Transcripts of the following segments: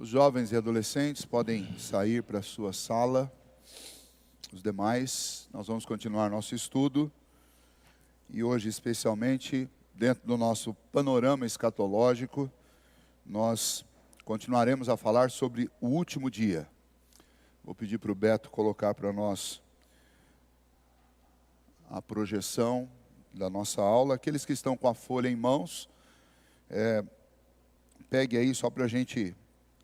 Os jovens e adolescentes podem sair para a sua sala. Os demais, nós vamos continuar nosso estudo. E hoje, especialmente, dentro do nosso panorama escatológico, nós continuaremos a falar sobre o último dia. Vou pedir para o Beto colocar para nós a projeção da nossa aula. Aqueles que estão com a folha em mãos, pegue aí só para a gente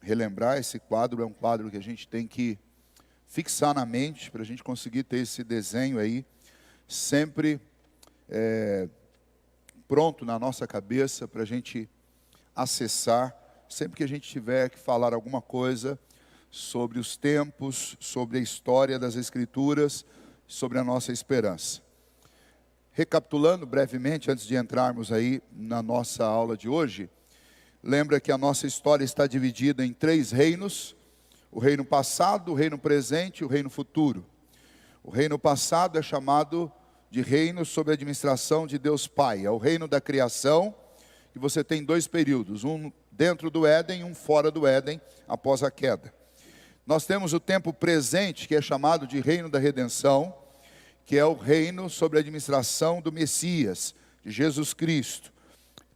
relembrar. Esse quadro é um quadro que a gente tem que fixar na mente, para a gente conseguir ter esse desenho aí, sempre pronto na nossa cabeça, para a gente acessar, sempre que a gente tiver que falar alguma coisa sobre os tempos, sobre a história das Escrituras, sobre a nossa esperança. Recapitulando brevemente, antes de entrarmos aí na nossa aula de hoje, lembra que a nossa história está dividida em 3 reinos: o reino passado, o reino presente e o reino futuro. O reino passado é chamado de reino sob a administração de Deus Pai. É o reino da criação, e você tem 2 períodos, um dentro do Éden e um fora do Éden, após a queda. Nós temos o tempo presente, que é chamado de reino da redenção, que é o reino sob a administração do Messias, de Jesus Cristo,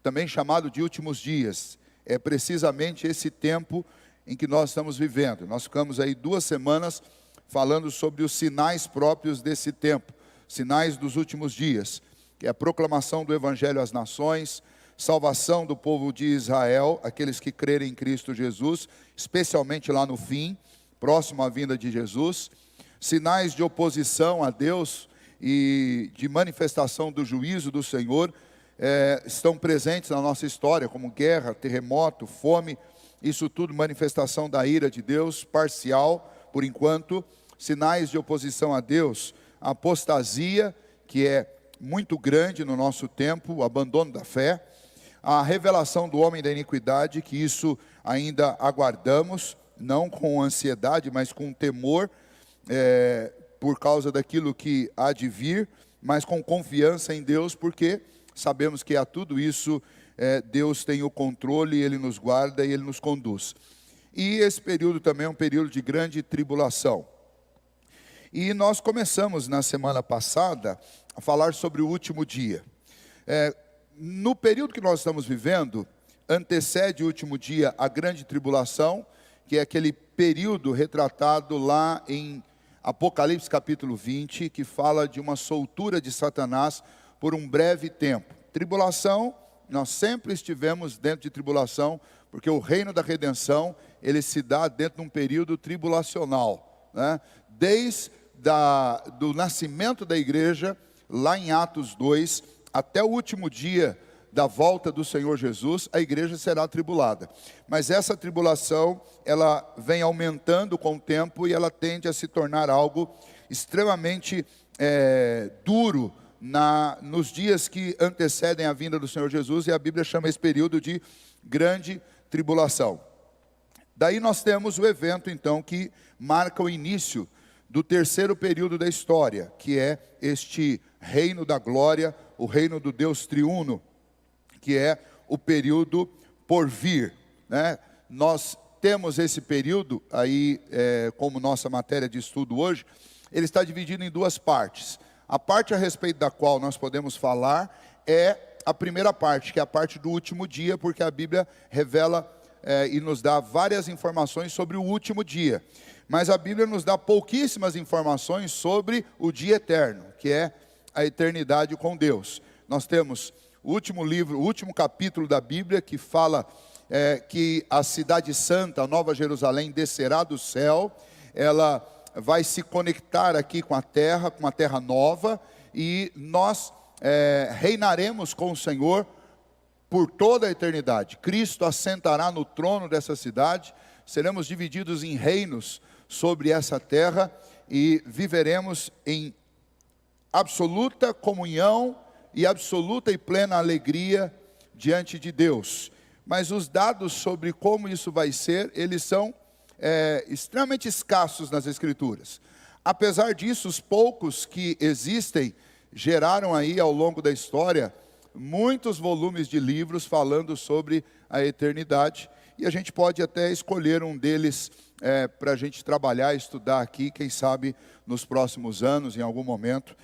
também chamado de últimos dias. É precisamente esse tempo em que nós estamos vivendo. Nós ficamos aí 2 semanas falando sobre os sinais próprios desse tempo, sinais dos últimos dias, que é a proclamação do Evangelho às nações, salvação do povo de Israel, aqueles que crerem em Cristo Jesus, especialmente lá no fim, próximo à vinda de Jesus, sinais de oposição a Deus e de manifestação do juízo do Senhor, estão presentes na nossa história, como guerra, terremoto, fome, isso tudo manifestação da ira de Deus, parcial, por enquanto, sinais de oposição a Deus, a apostasia, que é muito grande no nosso tempo, o abandono da fé, a revelação do homem da iniquidade, que isso ainda aguardamos, não com ansiedade, mas com temor, por causa daquilo que há de vir, mas com confiança em Deus, porque sabemos que a tudo isso Deus tem o controle, Ele nos guarda e Ele nos conduz. E esse período também é um período de grande tribulação. E nós começamos na semana passada a falar sobre o último dia. No período que nós estamos vivendo, antecede o último dia a grande tribulação, que é aquele período retratado lá em Apocalipse capítulo 20, que fala de uma soltura de Satanás por um breve tempo. Tribulação, nós sempre estivemos dentro de tribulação, porque o reino da redenção, ele se dá dentro de um período tribulacional, né? Desde do nascimento da igreja, lá em Atos 2, até o último dia da volta do Senhor Jesus, a igreja será tribulada. Mas essa tribulação, ela vem aumentando com o tempo e ela tende a se tornar algo extremamente duro nos dias que antecedem a vinda do Senhor Jesus, e a Bíblia chama esse período de grande tribulação. Daí nós temos o evento, então, que marca o início do 3º período da história, que é este reino da glória, o reino do Deus triuno, que é o período por vir, né? Nós temos esse período aí, como nossa matéria de estudo hoje, ele está dividido em 2 partes. A parte a respeito da qual nós podemos falar é a primeira parte, que é a parte do último dia, porque a Bíblia revela e nos dá várias informações sobre o último dia. Mas a Bíblia nos dá pouquíssimas informações sobre o dia eterno, que é a eternidade com Deus. Nós temos o último livro, o último capítulo da Bíblia, que fala que a cidade santa, a Nova Jerusalém, descerá do céu. Ela vai se conectar aqui com a terra nova, e nós reinaremos com o Senhor por toda a eternidade. Cristo assentará no trono dessa cidade, seremos divididos em reinos sobre essa terra, e viveremos em absoluta comunhão e absoluta e plena alegria diante de Deus. Mas os dados sobre como isso vai ser, eles são extremamente escassos nas Escrituras. Apesar disso, os poucos que existem geraram aí ao longo da história muitos volumes de livros falando sobre a eternidade. e a gente pode até escolher um deles para a gente trabalhar, estudar aqui, quem sabe nos próximos anos, em algum momento.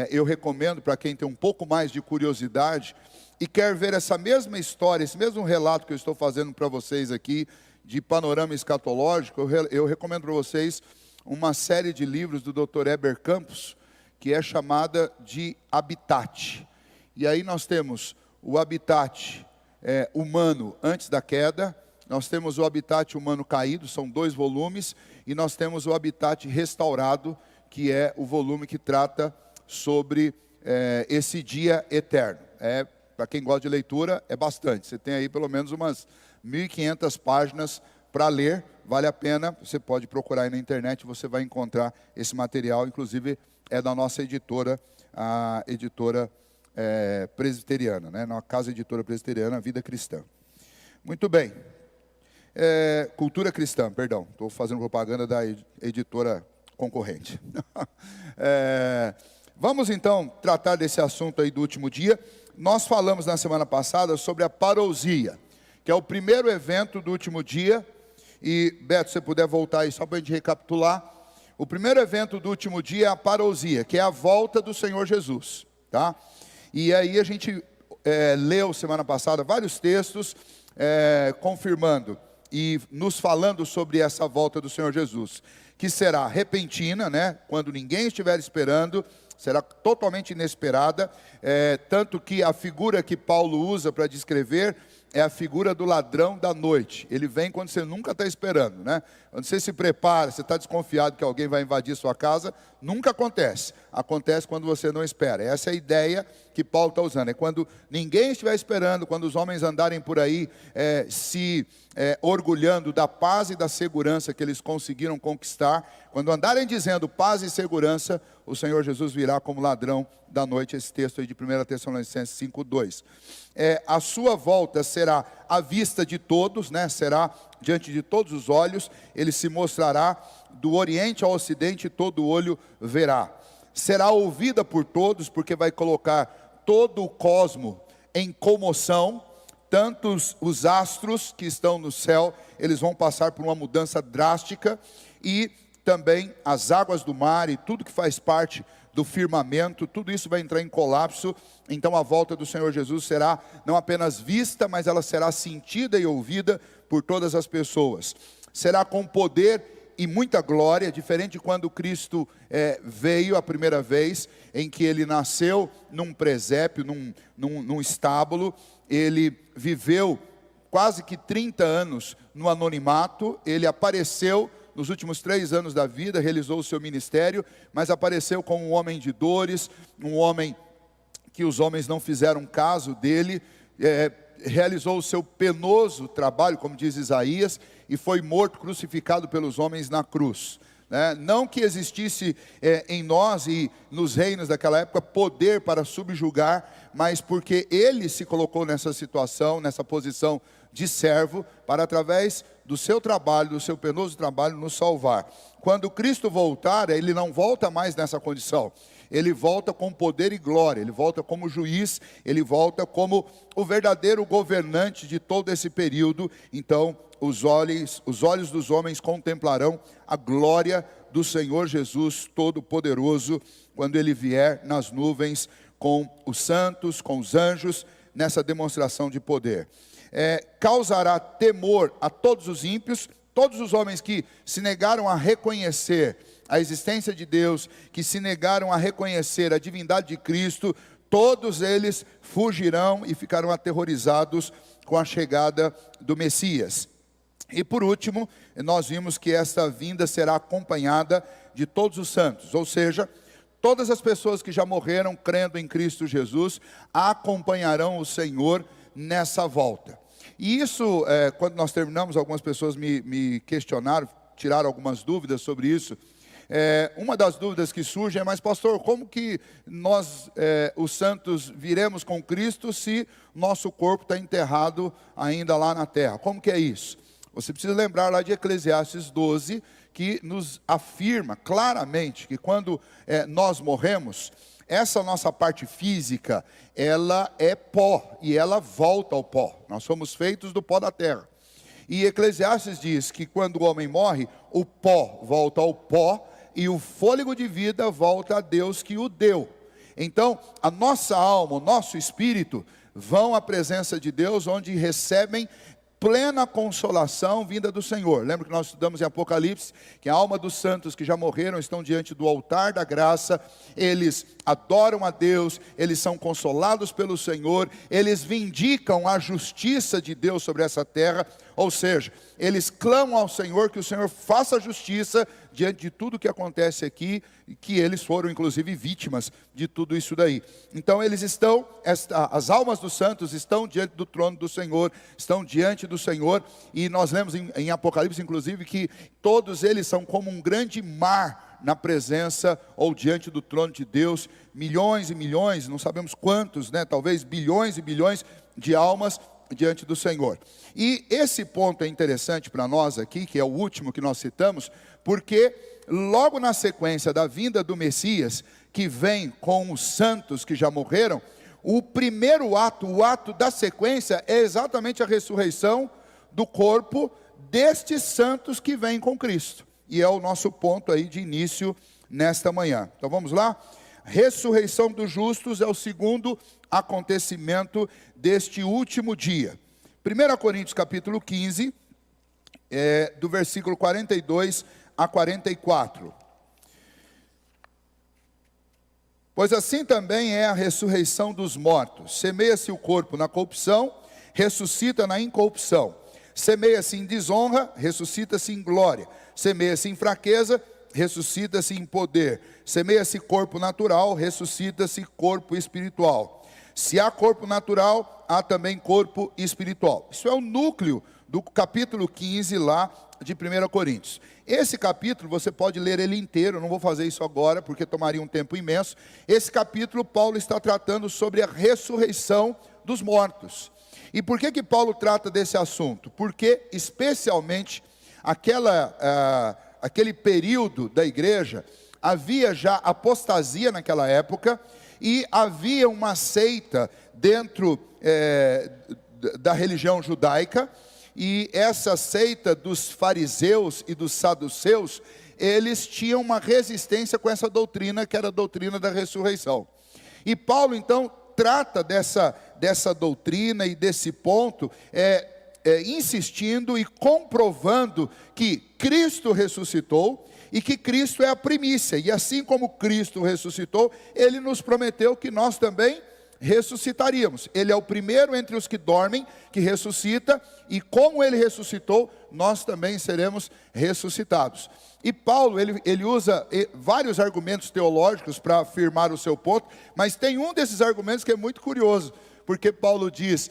Eu recomendo para quem tem um pouco mais de curiosidade e quer ver essa mesma história, esse mesmo relato que eu estou fazendo para vocês aqui, de panorama escatológico, eu recomendo para vocês uma série de livros do Dr. Heber Campos, que é chamada de Habitat. E aí nós temos o habitat humano antes da queda, nós temos o habitat humano caído, são 2 volumes, e nós temos o habitat restaurado, que é o volume que trata sobre esse dia eterno. Para quem gosta de leitura, é bastante. Você tem aí pelo menos umas 1.500 páginas para ler, vale a pena. Você pode procurar aí na internet, você vai encontrar esse material, inclusive é da nossa editora, a editora presbiteriana, né? Na Casa Editora Presbiteriana, Vida Cristã. Muito bem. Cultura Cristã, perdão, estou fazendo propaganda da editora concorrente. Vamos então tratar desse assunto aí do último dia. Nós falamos na semana passada sobre a parousia, que é o primeiro evento do último dia. E Beto, se você puder voltar aí só para a gente recapitular. O primeiro evento do último dia é a parousia, que é a volta do Senhor Jesus, tá? E aí a gente leu semana passada vários textos confirmando e nos falando sobre essa volta do Senhor Jesus, que será repentina, né? Quando ninguém estiver esperando, será totalmente inesperada, tanto que a figura que Paulo usa para descrever é a figura do ladrão da noite. Ele vem quando você nunca está esperando, né? Quando você se prepara, você está desconfiado que alguém vai invadir sua casa, nunca acontece. Acontece quando você não espera. Essa é a ideia que Paulo está usando. É quando ninguém estiver esperando, quando os homens andarem por aí se orgulhando da paz e da segurança que eles conseguiram conquistar, quando andarem dizendo paz e segurança, o Senhor Jesus virá como ladrão da noite. Esse texto aí de 1 Tessalonicenses 5:2. A sua volta será à vista de todos, né? Será diante de todos os olhos. Ele se mostrará do oriente ao ocidente, todo olho verá. Será ouvida por todos, porque vai colocar todo o cosmo em comoção. Tanto os astros que estão no céu, eles vão passar por uma mudança drástica, e também as águas do mar e tudo que faz parte do firmamento, tudo isso vai entrar em colapso. Então a volta do Senhor Jesus será não apenas vista, mas ela será sentida e ouvida por todas as pessoas. Será com poder e muita glória, diferente de quando Cristo veio a primeira vez, em que ele nasceu num presépio, num estábulo. Ele viveu quase que 30 anos no anonimato. Ele apareceu nos últimos 3 anos da vida, realizou o seu ministério, mas apareceu como um homem de dores, um homem que os homens não fizeram caso dele, realizou o seu penoso trabalho, como diz Isaías, e foi morto, crucificado pelos homens na cruz. Não que existisse em nós e nos reinos daquela época poder para subjugar, mas porque ele se colocou nessa situação, nessa posição de servo, para através do seu trabalho, do seu penoso trabalho, nos salvar. Quando Cristo voltar, ele não volta mais nessa condição. Ele volta com poder e glória, ele volta como juiz, ele volta como o verdadeiro governante de todo esse período. Então, os olhos dos homens contemplarão a glória do Senhor Jesus Todo-Poderoso, quando ele vier nas nuvens com os santos, com os anjos, nessa demonstração de poder. Causará temor a todos os ímpios, todos os homens que se negaram a reconhecer a existência de Deus, que se negaram a reconhecer a divindade de Cristo, todos eles fugirão e ficarão aterrorizados com a chegada do Messias. E por último, nós vimos que esta vinda será acompanhada de todos os santos, ou seja, todas as pessoas que já morreram crendo em Cristo Jesus acompanharão o Senhor nessa volta. E isso, quando nós terminamos, algumas pessoas me questionaram, tiraram algumas dúvidas sobre isso. Uma das dúvidas que surge é: mas pastor, como que nós, os santos, viremos com Cristo se nosso corpo está enterrado ainda lá na terra? Como que é isso? Você precisa lembrar lá de Eclesiastes 12, que nos afirma claramente que quando nós morremos, essa nossa parte física, ela é pó, e ela volta ao pó. Nós somos feitos do pó da terra. E Eclesiastes diz que quando o homem morre, o pó volta ao pó e o fôlego de vida volta a Deus que o deu. Então, a nossa alma, o nosso espírito, vão à presença de Deus, onde recebem plena consolação vinda do Senhor. Lembra que nós estudamos em Apocalipse, que a alma dos santos que já morreram estão diante do altar da graça, eles adoram a Deus, eles são consolados pelo Senhor, eles vindicam a justiça de Deus sobre essa terra, ou seja, eles clamam ao Senhor que o Senhor faça justiça diante de tudo que acontece aqui, que eles foram inclusive vítimas de tudo isso daí. Então eles estão, as almas dos santos estão diante do trono do Senhor, estão diante do Senhor, e nós lemos em Apocalipse inclusive que todos eles são como um grande mar na presença ou diante do trono de Deus, milhões e milhões, não sabemos quantos, talvez bilhões e bilhões de almas diante do Senhor. E esse ponto é interessante para nós aqui, que é o último que nós citamos, porque logo na sequência da vinda do Messias, que vem com os santos que já morreram, o primeiro ato, o ato da sequência, é exatamente a ressurreição do corpo destes santos que vêm com Cristo. E é o nosso ponto aí de início nesta manhã. Então vamos lá? Ressurreição dos justos é o segundo acontecimento deste último dia. 1 Coríntios capítulo 15, do versículo 42 a 44. Pois assim também é a ressurreição dos mortos. Semeia-se o corpo na corrupção, ressuscita na incorrupção. Semeia-se em desonra, ressuscita-se em glória. Semeia-se em fraqueza, ressuscita-se em poder. Semeia-se corpo natural, ressuscita-se corpo espiritual. Se há corpo natural, há também corpo espiritual. Isso é o núcleo do capítulo 15 lá de 1 Coríntios. Esse capítulo, você pode ler ele inteiro, não vou fazer isso agora, porque tomaria um tempo imenso. Esse capítulo, Paulo está tratando sobre a ressurreição dos mortos. E por que Paulo trata desse assunto? Porque, especialmente, aquele período da igreja, havia já apostasia naquela época, e havia uma seita dentro da religião judaica, e essa seita dos fariseus e dos saduceus, eles tinham uma resistência com essa doutrina, que era a doutrina da ressurreição. E Paulo então trata dessa doutrina e desse ponto, insistindo e comprovando que Cristo ressuscitou, e que Cristo é a primícia, e assim como Cristo ressuscitou, Ele nos prometeu que nós também ressuscitaríamos. Ele é o primeiro entre os que dormem, que ressuscita, e como Ele ressuscitou, nós também seremos ressuscitados. E Paulo, ele usa vários argumentos teológicos para afirmar o seu ponto, mas tem um desses argumentos que é muito curioso, porque Paulo diz,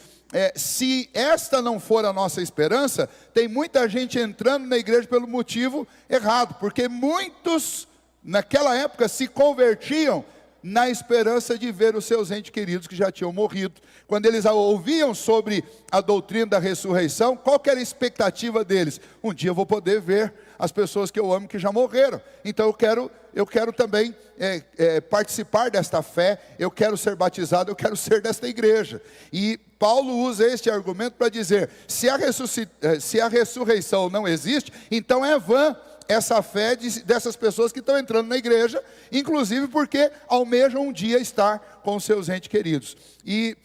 se esta não for a nossa esperança, tem muita gente entrando na igreja pelo motivo errado, porque muitos naquela época se convertiam na esperança de ver os seus entes queridos que já tinham morrido. Quando eles ouviam sobre a doutrina da ressurreição, qual que era a expectativa deles? Um dia eu vou poder ver as pessoas que eu amo que já morreram, então eu quero também participar desta fé, eu quero ser batizado, eu quero ser desta igreja. E Paulo usa este argumento para dizer, se a ressurreição não existe, então é vã essa fé dessas pessoas que estão entrando na igreja, inclusive porque almejam um dia estar com seus entes queridos. E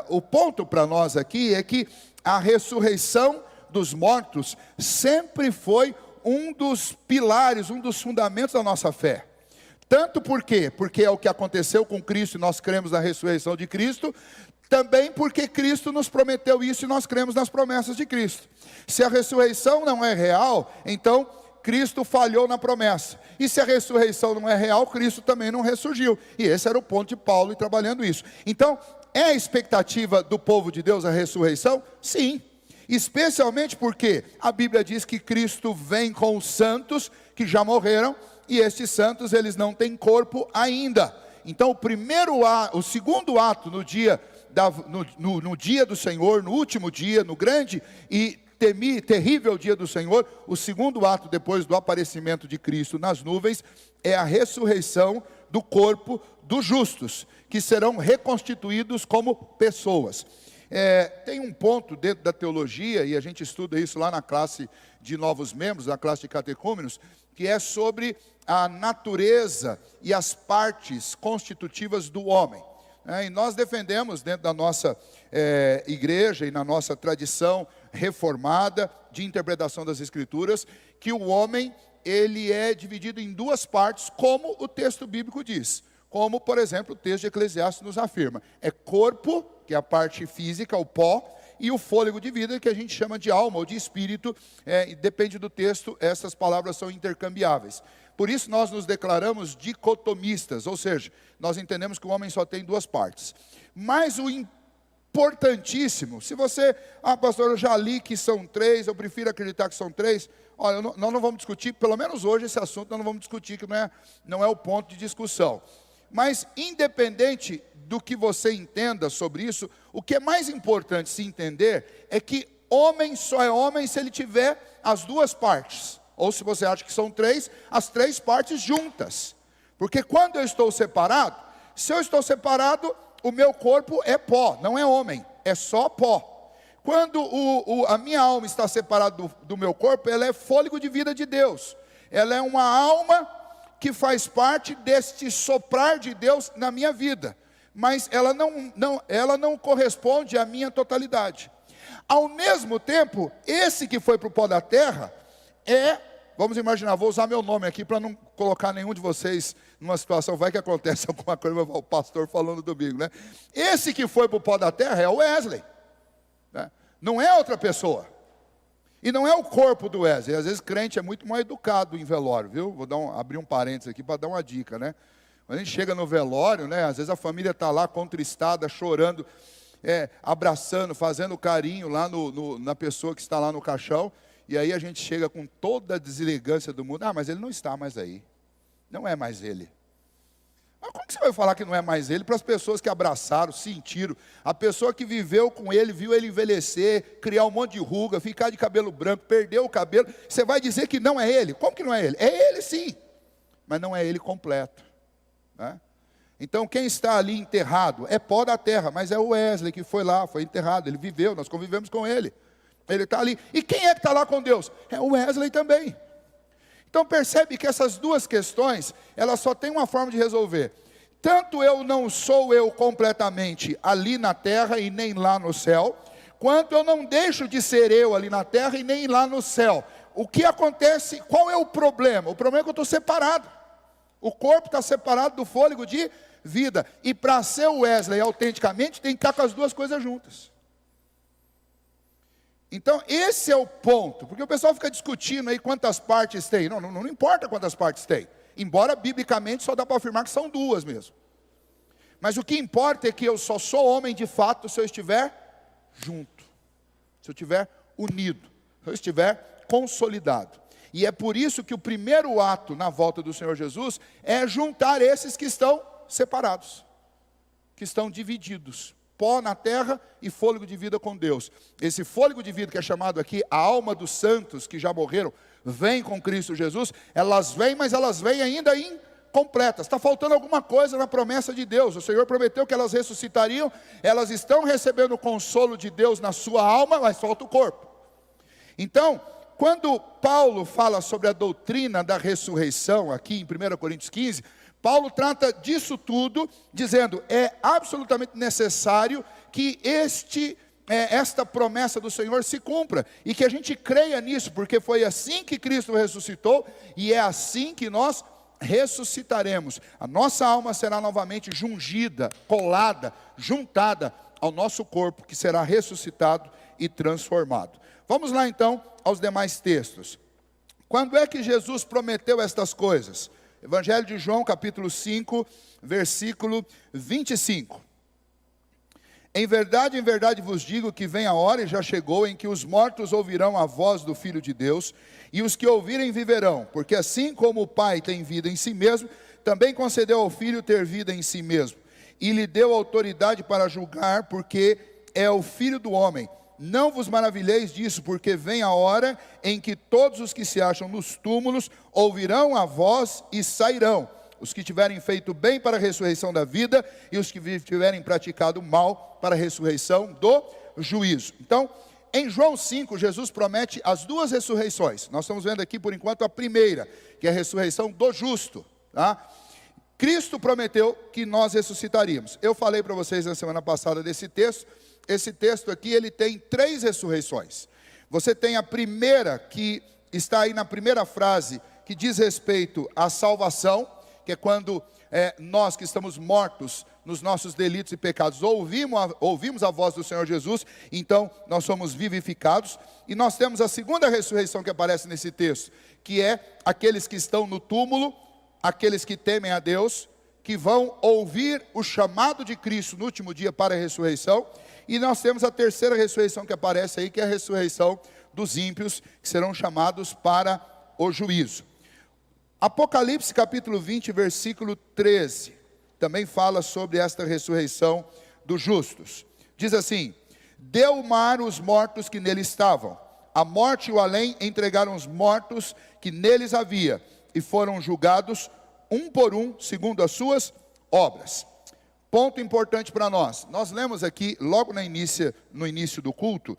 o ponto para nós aqui é que a ressurreição dos mortos sempre foi um dos pilares, um dos fundamentos da nossa fé. Tanto porque é o que aconteceu com Cristo e nós cremos na ressurreição de Cristo, também porque Cristo nos prometeu isso e nós cremos nas promessas de Cristo. Se a ressurreição não é real, então Cristo falhou na promessa. E se a ressurreição não é real, Cristo também não ressurgiu. E esse era o ponto de Paulo e trabalhando isso. Então, é a expectativa do povo de Deus a ressurreição? Sim. Especialmente porque a Bíblia diz que Cristo vem com os santos que já morreram, e estes santos eles não têm corpo ainda. Então o segundo ato no dia do Senhor, no último dia, no grande e terrível dia do Senhor, o segundo ato depois do aparecimento de Cristo nas nuvens, é a ressurreição do corpo dos justos, que serão reconstituídos como pessoas. Tem um ponto dentro da teologia, e a gente estuda isso lá na classe de novos membros, na classe de catecúmenos, que é sobre a natureza e as partes constitutivas do homem. E nós defendemos dentro da nossa igreja e na nossa tradição reformada de interpretação das Escrituras, que o homem, ele é dividido em duas partes, como o texto bíblico diz. Como, por exemplo, o texto de Eclesiastes nos afirma. É corpo, que é a parte física, o pó, e o fôlego de vida, que a gente chama de alma ou de espírito. E depende do texto, essas palavras são intercambiáveis. Por isso nós nos declaramos dicotomistas, ou seja, nós entendemos que o homem só tem duas partes. Mas o importantíssimo, se você, pastor, eu já li que são três, eu prefiro acreditar que são três, olha, nós não vamos discutir, pelo menos hoje esse assunto nós não vamos discutir, que não é o ponto de discussão. Mas independente do que você entenda sobre isso, o que é mais importante se entender é que homem só é homem se ele tiver as duas partes. Ou se você acha que são três, as três partes juntas. Porque quando eu estou separado, se eu estou separado, o meu corpo é pó, não é homem, é só pó. Quando a minha alma está separada do meu corpo, ela é fôlego de vida de Deus. Ela é uma alma que faz parte deste soprar de Deus na minha vida. Mas ela não corresponde à minha totalidade. Ao mesmo tempo, esse que foi para o pó da terra, vamos imaginar, vou usar meu nome aqui para não colocar nenhum de vocês numa situação, vai que acontece alguma coisa, o pastor falando domingo, né? Esse que foi para o pó da terra é o Wesley, né? Não é outra pessoa. E não é o corpo do Wesley. Às vezes crente é muito mal educado em velório, viu? Vou abrir um parênteses aqui para dar uma dica, né? Quando a gente chega no velório, né? Às vezes a família está lá contristada, chorando, abraçando, fazendo carinho lá na pessoa que está lá no caixão. E aí a gente chega com toda a deselegância do mundo. Mas ele não está mais aí. Não é mais ele. Mas como que você vai falar que não é mais ele para as pessoas que abraçaram, sentiram? A pessoa que viveu com ele, viu ele envelhecer, criar um monte de ruga, ficar de cabelo branco, perder o cabelo. Você vai dizer que não é ele? Como que não é ele? É ele sim, mas não é ele completo, né? Então quem está ali enterrado é pó da terra, mas é o Wesley que foi lá, foi enterrado, ele viveu, nós convivemos com ele. Ele está ali. E quem é que está lá com Deus? É o Wesley também. Então percebe que essas duas questões, elas só têm uma forma de resolver. Tanto eu não sou eu completamente ali na terra e nem lá no céu, quanto eu não deixo de ser eu ali na terra e nem lá no céu. O que acontece, qual é o problema? O problema é que eu estou separado. O corpo está separado do fôlego de vida. E para ser o Wesley autenticamente, tem que estar com as duas coisas juntas. Então esse é o ponto, porque o pessoal fica discutindo aí quantas partes tem. Não importa quantas partes tem, embora biblicamente só dá para afirmar que são duas mesmo. Mas o que importa é que eu só sou homem de fato se eu estiver junto, se eu estiver unido, se eu estiver consolidado. E é por isso que o primeiro ato na volta do Senhor Jesus é juntar esses que estão separados, que estão divididos. Pó na terra e fôlego de vida com Deus. Esse fôlego de vida que é chamado aqui a alma dos santos que já morreram, vem com Cristo Jesus. Elas vêm, mas elas vêm ainda incompletas. Está faltando alguma coisa na promessa de Deus. O Senhor prometeu que elas ressuscitariam. Elas estão recebendo o consolo de Deus na sua alma, mas falta o corpo. Então, quando Paulo fala sobre a doutrina da ressurreição, aqui em 1 Coríntios 15, Paulo trata disso tudo, dizendo, é absolutamente necessário que esta promessa do Senhor se cumpra, e que a gente creia nisso, porque foi assim que Cristo ressuscitou, e é assim que nós ressuscitaremos. A nossa alma será novamente jungida, colada, juntada ao nosso corpo, que será ressuscitado e transformado. Vamos lá então aos demais textos. Quando é que Jesus prometeu estas coisas? Evangelho de João, capítulo 5, versículo 25. Em verdade vos digo que vem a hora e já chegou em que os mortos ouvirão a voz do Filho de Deus, e os que ouvirem viverão, porque assim como o Pai tem vida em si mesmo, também concedeu ao Filho ter vida em si mesmo, e lhe deu autoridade para julgar, porque é o Filho do homem. Não vos maravilheis disso, porque vem a hora em que todos os que se acham nos túmulos ouvirão a voz e sairão. os que tiverem feito bem para a ressurreição da vida, e os que tiverem praticado mal para a ressurreição do juízo. Então, em João 5, Jesus promete as duas ressurreições. Nós estamos vendo aqui, por enquanto, a primeira, que é a ressurreição do justo, tá? Cristo prometeu que nós ressuscitaríamos. Eu falei para vocês na semana passada desse texto. Esse texto aqui, ele tem 3 ressurreições. Você tem a primeira, que está aí na primeira frase, que diz respeito à salvação, que é quando nós que estamos mortos nos nossos delitos e pecados, ouvimos a voz do Senhor Jesus, então nós somos vivificados. E nós temos a segunda ressurreição que aparece nesse texto, que é aqueles que estão no túmulo, aqueles que temem a Deus, que vão ouvir o chamado de Cristo no último dia para a ressurreição. E nós temos a terceira ressurreição que aparece aí, que é a ressurreição dos ímpios, que serão chamados para o juízo. Apocalipse capítulo 20, versículo 13, também fala sobre esta ressurreição dos justos. Diz assim: deu o mar os mortos que nele estavam, a morte e o além entregaram os mortos que neles havia, e foram julgados um por um, segundo as suas obras. Ponto importante para nós. Nós lemos aqui, logo no início do culto,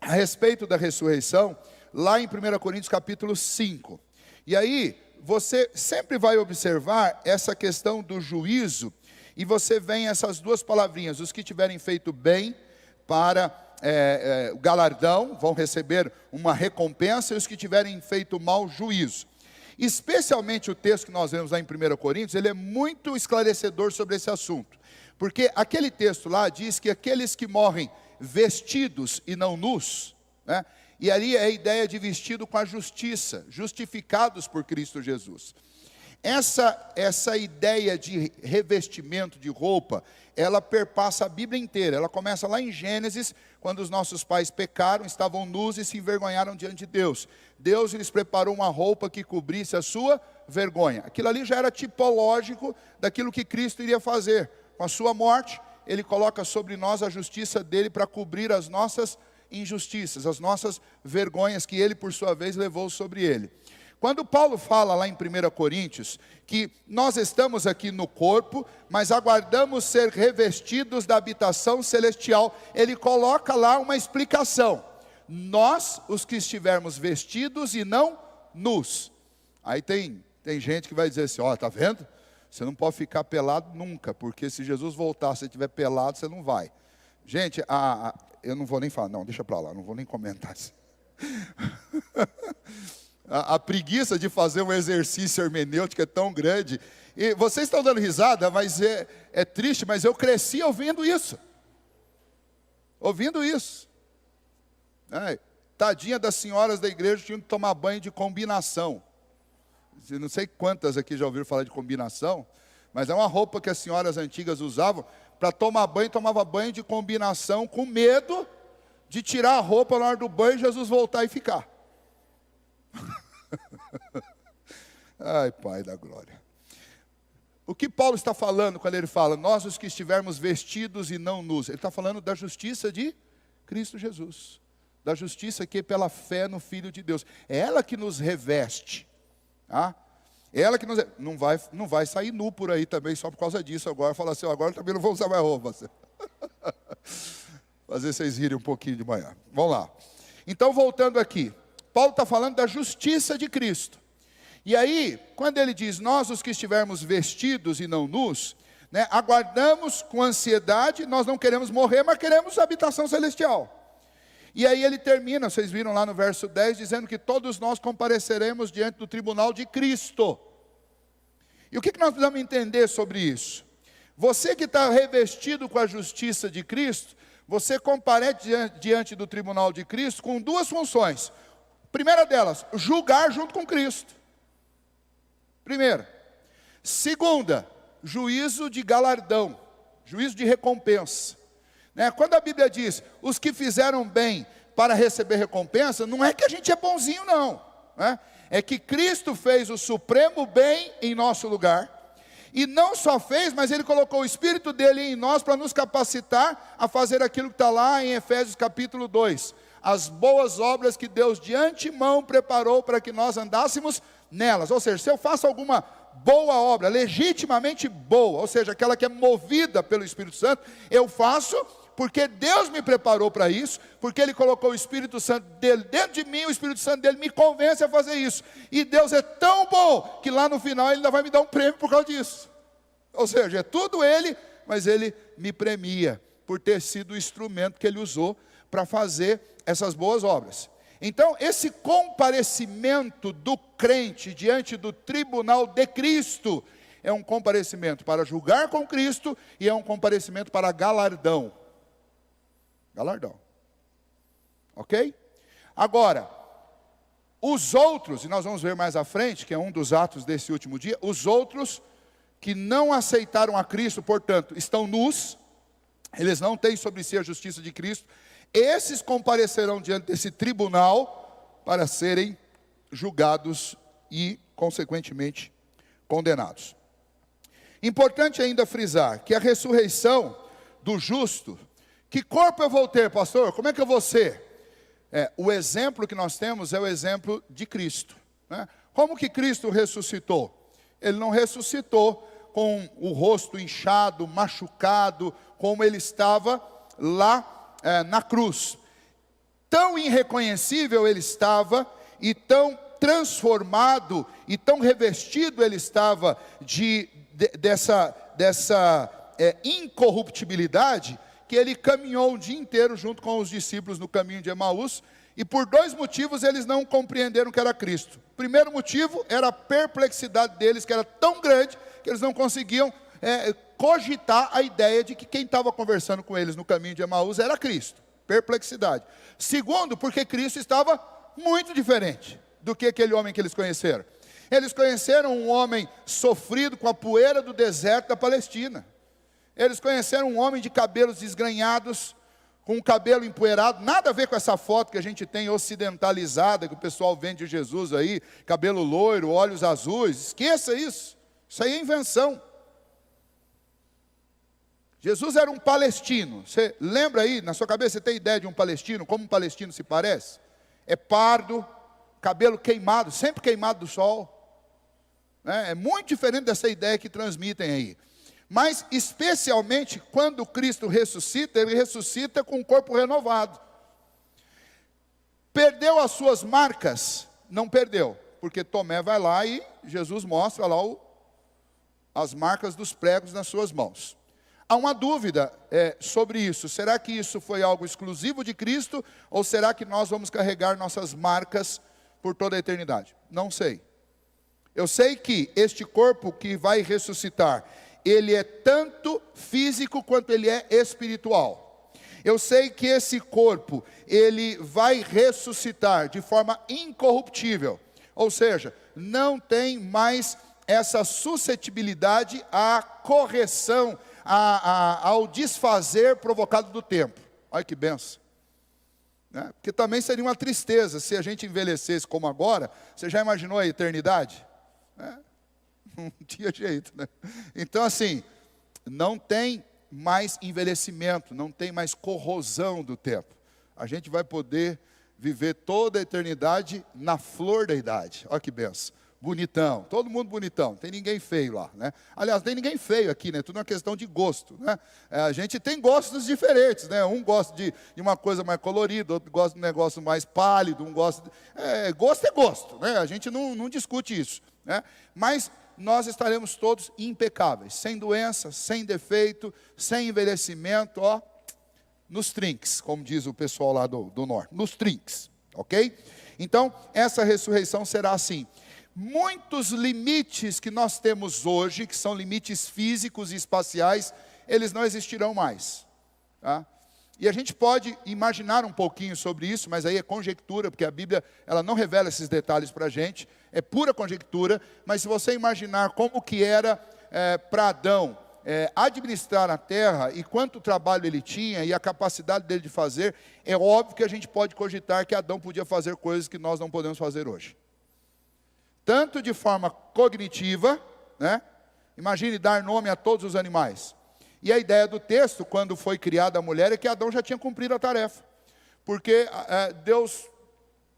a respeito da ressurreição, lá em 1 Coríntios capítulo 5. E aí, você sempre vai observar essa questão do juízo, e você vê essas duas palavrinhas: os que tiverem feito bem para o galardão, vão receber uma recompensa, e os que tiverem feito mal, juízo. Especialmente o texto que nós vemos lá em 1 Coríntios, ele é muito esclarecedor sobre esse assunto. Porque aquele texto lá diz que aqueles que morrem vestidos e não nus, né? E ali é a ideia de vestido com a justiça, justificados por Cristo Jesus. Essa ideia de revestimento de roupa, ela perpassa a Bíblia inteira. Ela começa lá em Gênesis, quando os nossos pais pecaram, estavam nus e se envergonharam diante de Deus. Deus lhes preparou uma roupa que cobrisse a sua vergonha. Aquilo ali já era tipológico daquilo que Cristo iria fazer. Com a sua morte, Ele coloca sobre nós a justiça dEle para cobrir as nossas injustiças, as nossas vergonhas que Ele, por sua vez, levou sobre Ele. Quando Paulo fala lá em 1 Coríntios, que nós estamos aqui no corpo, mas aguardamos ser revestidos da habitação celestial, ele coloca lá uma explicação: nós, os que estivermos vestidos e não nus. Aí tem gente que vai dizer assim: ó, tá vendo? Você não pode ficar pelado nunca, porque se Jesus voltar, se você estiver pelado, você não vai. Gente, eu não vou nem falar, não, deixa para lá, não vou nem comentar isso. A preguiça de fazer um exercício hermenêutico é tão grande. E vocês estão dando risada, mas é triste, mas eu cresci ouvindo isso. Ouvindo isso. Tadinha das senhoras da igreja, tinham que tomar banho de combinação. Não sei quantas aqui já ouviram falar de combinação, mas é uma roupa que as senhoras antigas usavam para tomar banho. Tomava banho de combinação com medo de tirar a roupa na hora do banho e Jesus voltar e ficar. Ai, Pai da glória. O que Paulo está falando quando ele fala nós os que estivermos vestidos e não nus? Ele está falando da justiça de Cristo Jesus, da justiça que é pela fé no Filho de Deus. É ela que nos reveste, tá? É ela que nos... não vai sair nu por aí também só por causa disso agora. Fala assim: agora também não vou usar mais roupa. Fazer vocês rirem um pouquinho de manhã. Vamos lá. Então, voltando aqui, Paulo está falando da justiça de Cristo. E aí, quando ele diz nós os que estivermos vestidos e não nus, né, aguardamos com ansiedade, nós não queremos morrer, mas queremos habitação celestial. E aí ele termina, vocês viram lá no verso 10, dizendo que todos nós compareceremos diante do tribunal de Cristo. E o que nós precisamos entender sobre isso? Você que está revestido com a justiça de Cristo, você comparece diante do tribunal de Cristo com duas funções. Primeira delas, julgar junto com Cristo. Primeira. Segunda, juízo de galardão, juízo de recompensa. Quando a Bíblia diz, os que fizeram bem para receber recompensa, não é que a gente é bonzinho não, né? É que Cristo fez o supremo bem em nosso lugar, e não só fez, mas Ele colocou o Espírito dEle em nós para nos capacitar a fazer aquilo que está lá em Efésios capítulo 2, as boas obras que Deus de antemão preparou para que nós andássemos nelas. Ou seja, se eu faço alguma boa obra, legitimamente boa, ou seja, aquela que é movida pelo Espírito Santo, eu faço porque Deus me preparou para isso, porque Ele colocou o Espírito Santo dele dentro de mim, o Espírito Santo dele me convence a fazer isso. E Deus é tão bom, que lá no final Ele ainda vai me dar um prêmio por causa disso. Ou seja, é tudo Ele, mas Ele me premia, por ter sido o instrumento que Ele usou para fazer essas boas obras. Então, esse comparecimento do crente diante do tribunal de Cristo, é um comparecimento para julgar com Cristo, e é um comparecimento para galardão. Galardão. Ok? Agora, os outros, e nós vamos ver mais à frente, que é um dos atos desse último dia, os outros que não aceitaram a Cristo, portanto, estão nus, eles não têm sobre si a justiça de Cristo, esses comparecerão diante desse tribunal para serem julgados e, consequentemente, condenados. Importante ainda frisar que a ressurreição do justo, que corpo eu vou ter, pastor? Como é que eu vou ser? O exemplo que nós temos é o exemplo de Cristo, né? Como que Cristo ressuscitou? Ele não ressuscitou com o rosto inchado, machucado, como ele estava lá na cruz. Tão irreconhecível ele estava, e tão transformado, e tão revestido ele estava dessa incorruptibilidade, que ele caminhou o dia inteiro junto com os discípulos no caminho de Emaús, e por dois motivos eles não compreenderam que era Cristo. O primeiro motivo era a perplexidade deles, que era tão grande, que eles não conseguiam cogitar a ideia de que quem estava conversando com eles no caminho de Emaús era Cristo. Perplexidade. Segundo, porque Cristo estava muito diferente do que aquele homem que eles conheceram. Eles conheceram um homem sofrido com a poeira do deserto da Palestina. Eles conheceram um homem de cabelos desgrenhados, com o cabelo empoeirado, nada a ver com essa foto que a gente tem ocidentalizada, que o pessoal vende de Jesus aí, cabelo loiro, olhos azuis. Esqueça isso, isso aí é invenção. Jesus era um palestino. Você lembra aí, na sua cabeça, você tem ideia de um palestino? Como um palestino se parece? É pardo, cabelo queimado, sempre queimado do sol. É muito diferente dessa ideia que transmitem aí. Mas, especialmente, quando Cristo ressuscita, Ele ressuscita com um corpo renovado. Perdeu as suas marcas? Não perdeu, porque Tomé vai lá e Jesus mostra lá as marcas dos pregos nas suas mãos. Há uma dúvida sobre isso. Será que isso foi algo exclusivo de Cristo? Ou será que nós vamos carregar nossas marcas por toda a eternidade? Não sei. Eu sei que este corpo que vai ressuscitar, ele é tanto físico quanto ele é espiritual. Eu sei que esse corpo, ele vai ressuscitar de forma incorruptível. Ou seja, não tem mais essa suscetibilidade à correção, ao desfazer provocado do tempo. Olha que benção, né? Porque também seria uma tristeza se a gente envelhecesse como agora. Você já imaginou a eternidade? Não tinha jeito, né? Então assim, não tem mais envelhecimento, não tem mais corrosão do tempo. A gente vai poder viver toda a eternidade na flor da idade. Olha que benção. Bonitão, todo mundo bonitão, não tem ninguém feio lá, né? Aliás, não tem ninguém feio aqui, né? Tudo é uma questão de gosto, né? A gente tem gostos diferentes, né? Um gosta de uma coisa mais colorida, outro gosta de um negócio mais pálido, um gosta de... gosto é gosto, né? A gente não discute isso, né? Mas nós estaremos todos impecáveis, sem doença, sem defeito, sem envelhecimento, ó, nos trinques, como diz o pessoal lá do norte, nos trinques, ok? Então, essa ressurreição será assim. Muitos limites que nós temos hoje, que são limites físicos e espaciais, eles não existirão mais, tá? E a gente pode imaginar um pouquinho sobre isso, mas aí é conjectura, porque a Bíblia ela não revela esses detalhes para a gente, é pura conjectura. Mas se você imaginar como que era para Adão administrar a terra, e quanto trabalho ele tinha, e a capacidade dele de fazer, é óbvio que a gente pode cogitar que Adão podia fazer coisas que nós não podemos fazer hoje. Tanto de forma cognitiva, né? Imagine dar nome a todos os animais. E a ideia do texto, quando foi criada a mulher, é que Adão já tinha cumprido a tarefa. Porque Deus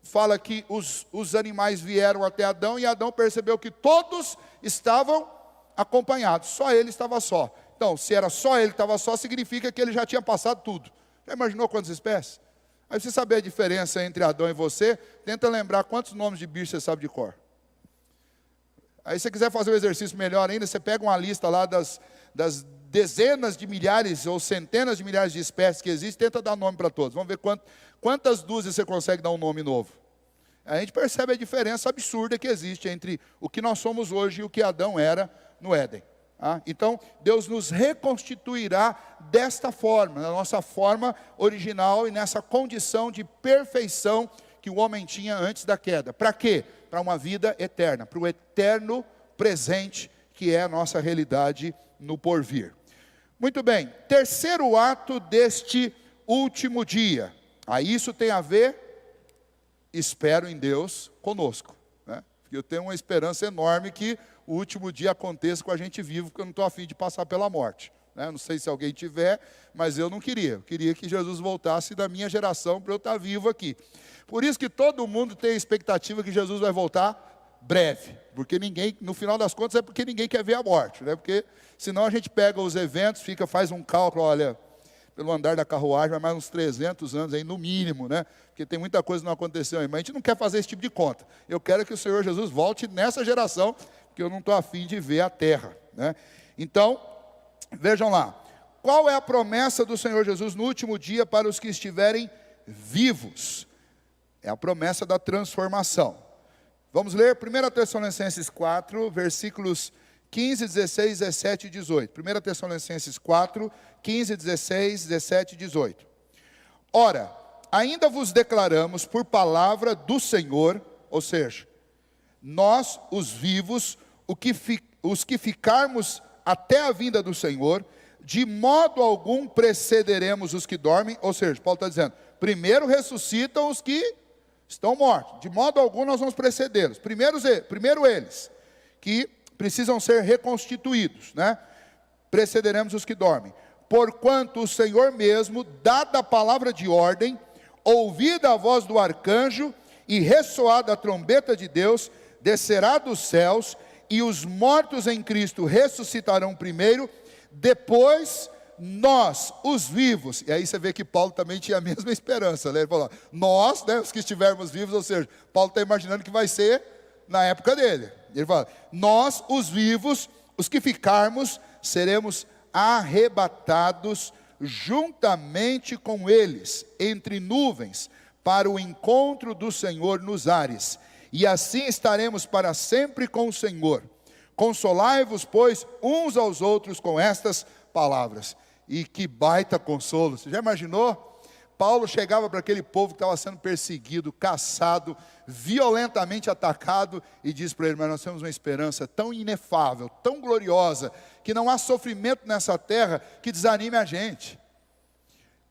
fala que os animais vieram até Adão, e Adão percebeu que todos estavam acompanhados, só ele estava só. Então, se era só ele que estava só, significa que ele já tinha passado tudo. Já imaginou quantas espécies? Aí você saber a diferença entre Adão e você, tenta lembrar quantos nomes de bicho você sabe de cor. Aí se você quiser fazer um exercício melhor ainda, você pega uma lista lá das dezenas de milhares ou centenas de milhares de espécies que existem, tenta dar nome para todos. Vamos ver quantas dúzias você consegue dar um nome novo. A gente percebe a diferença absurda que existe entre o que nós somos hoje e o que Adão era no Éden. Então, Deus nos reconstituirá desta forma, na nossa forma original e nessa condição de perfeição que o homem tinha antes da queda. Para quê? Para uma vida eterna, para o eterno presente que é a nossa realidade no porvir. Muito bem, terceiro ato deste último dia. Aí isso tem a ver, espero em Deus, conosco, né? Eu tenho uma esperança enorme que o último dia aconteça com a gente vivo, porque eu não estou afim de passar pela morte, né? Não sei se alguém tiver, mas eu não queria. Eu queria que Jesus voltasse da minha geração para eu estar vivo aqui. Por isso que todo mundo tem a expectativa que Jesus vai voltar breve, porque ninguém, no final das contas, é porque ninguém quer ver a morte, né? Porque senão a gente pega os eventos, faz um cálculo, olha, pelo andar da carruagem, vai mais uns 300 anos aí, no mínimo, né? Porque tem muita coisa que não aconteceu aí, mas a gente não quer fazer esse tipo de conta. Eu quero que o Senhor Jesus volte nessa geração, porque eu não estou afim de ver a terra, né? Então, vejam lá, qual é a promessa do Senhor Jesus no último dia para os que estiverem vivos? É a promessa da transformação. Vamos ler 1 Tessalonicenses 4, versículos 15, 16, 17 e 18. 1 Tessalonicenses 4, 15, 16, 17 e 18. Ora, ainda vos declaramos por palavra do Senhor, ou seja, nós, os vivos, os que ficarmos até a vinda do Senhor, de modo algum precederemos os que dormem, ou seja, Paulo está dizendo, primeiro ressuscitam os que estão mortos, de modo algum nós vamos precedê-los. Primeiro eles, que precisam ser reconstituídos, né? Precederemos os que dormem. Porquanto o Senhor mesmo, dada a palavra de ordem, ouvida a voz do arcanjo e ressoada a trombeta de Deus, descerá dos céus, e os mortos em Cristo ressuscitarão primeiro, depois nós, os vivos. E aí você vê que Paulo também tinha a mesma esperança, né? Ele falou, nós, né, os que estivermos vivos, ou seja, Paulo está imaginando que vai ser na época dele. Ele fala, nós, os vivos, os que ficarmos, seremos arrebatados juntamente com eles, entre nuvens, para o encontro do Senhor nos ares. E assim estaremos para sempre com o Senhor. Consolai-vos, pois, uns aos outros com estas palavras. E que baita consolo. Você já imaginou? Paulo chegava para aquele povo que estava sendo perseguido, caçado, violentamente atacado, e diz para ele, mas nós temos uma esperança tão inefável, tão gloriosa, que não há sofrimento nessa terra que desanime a gente.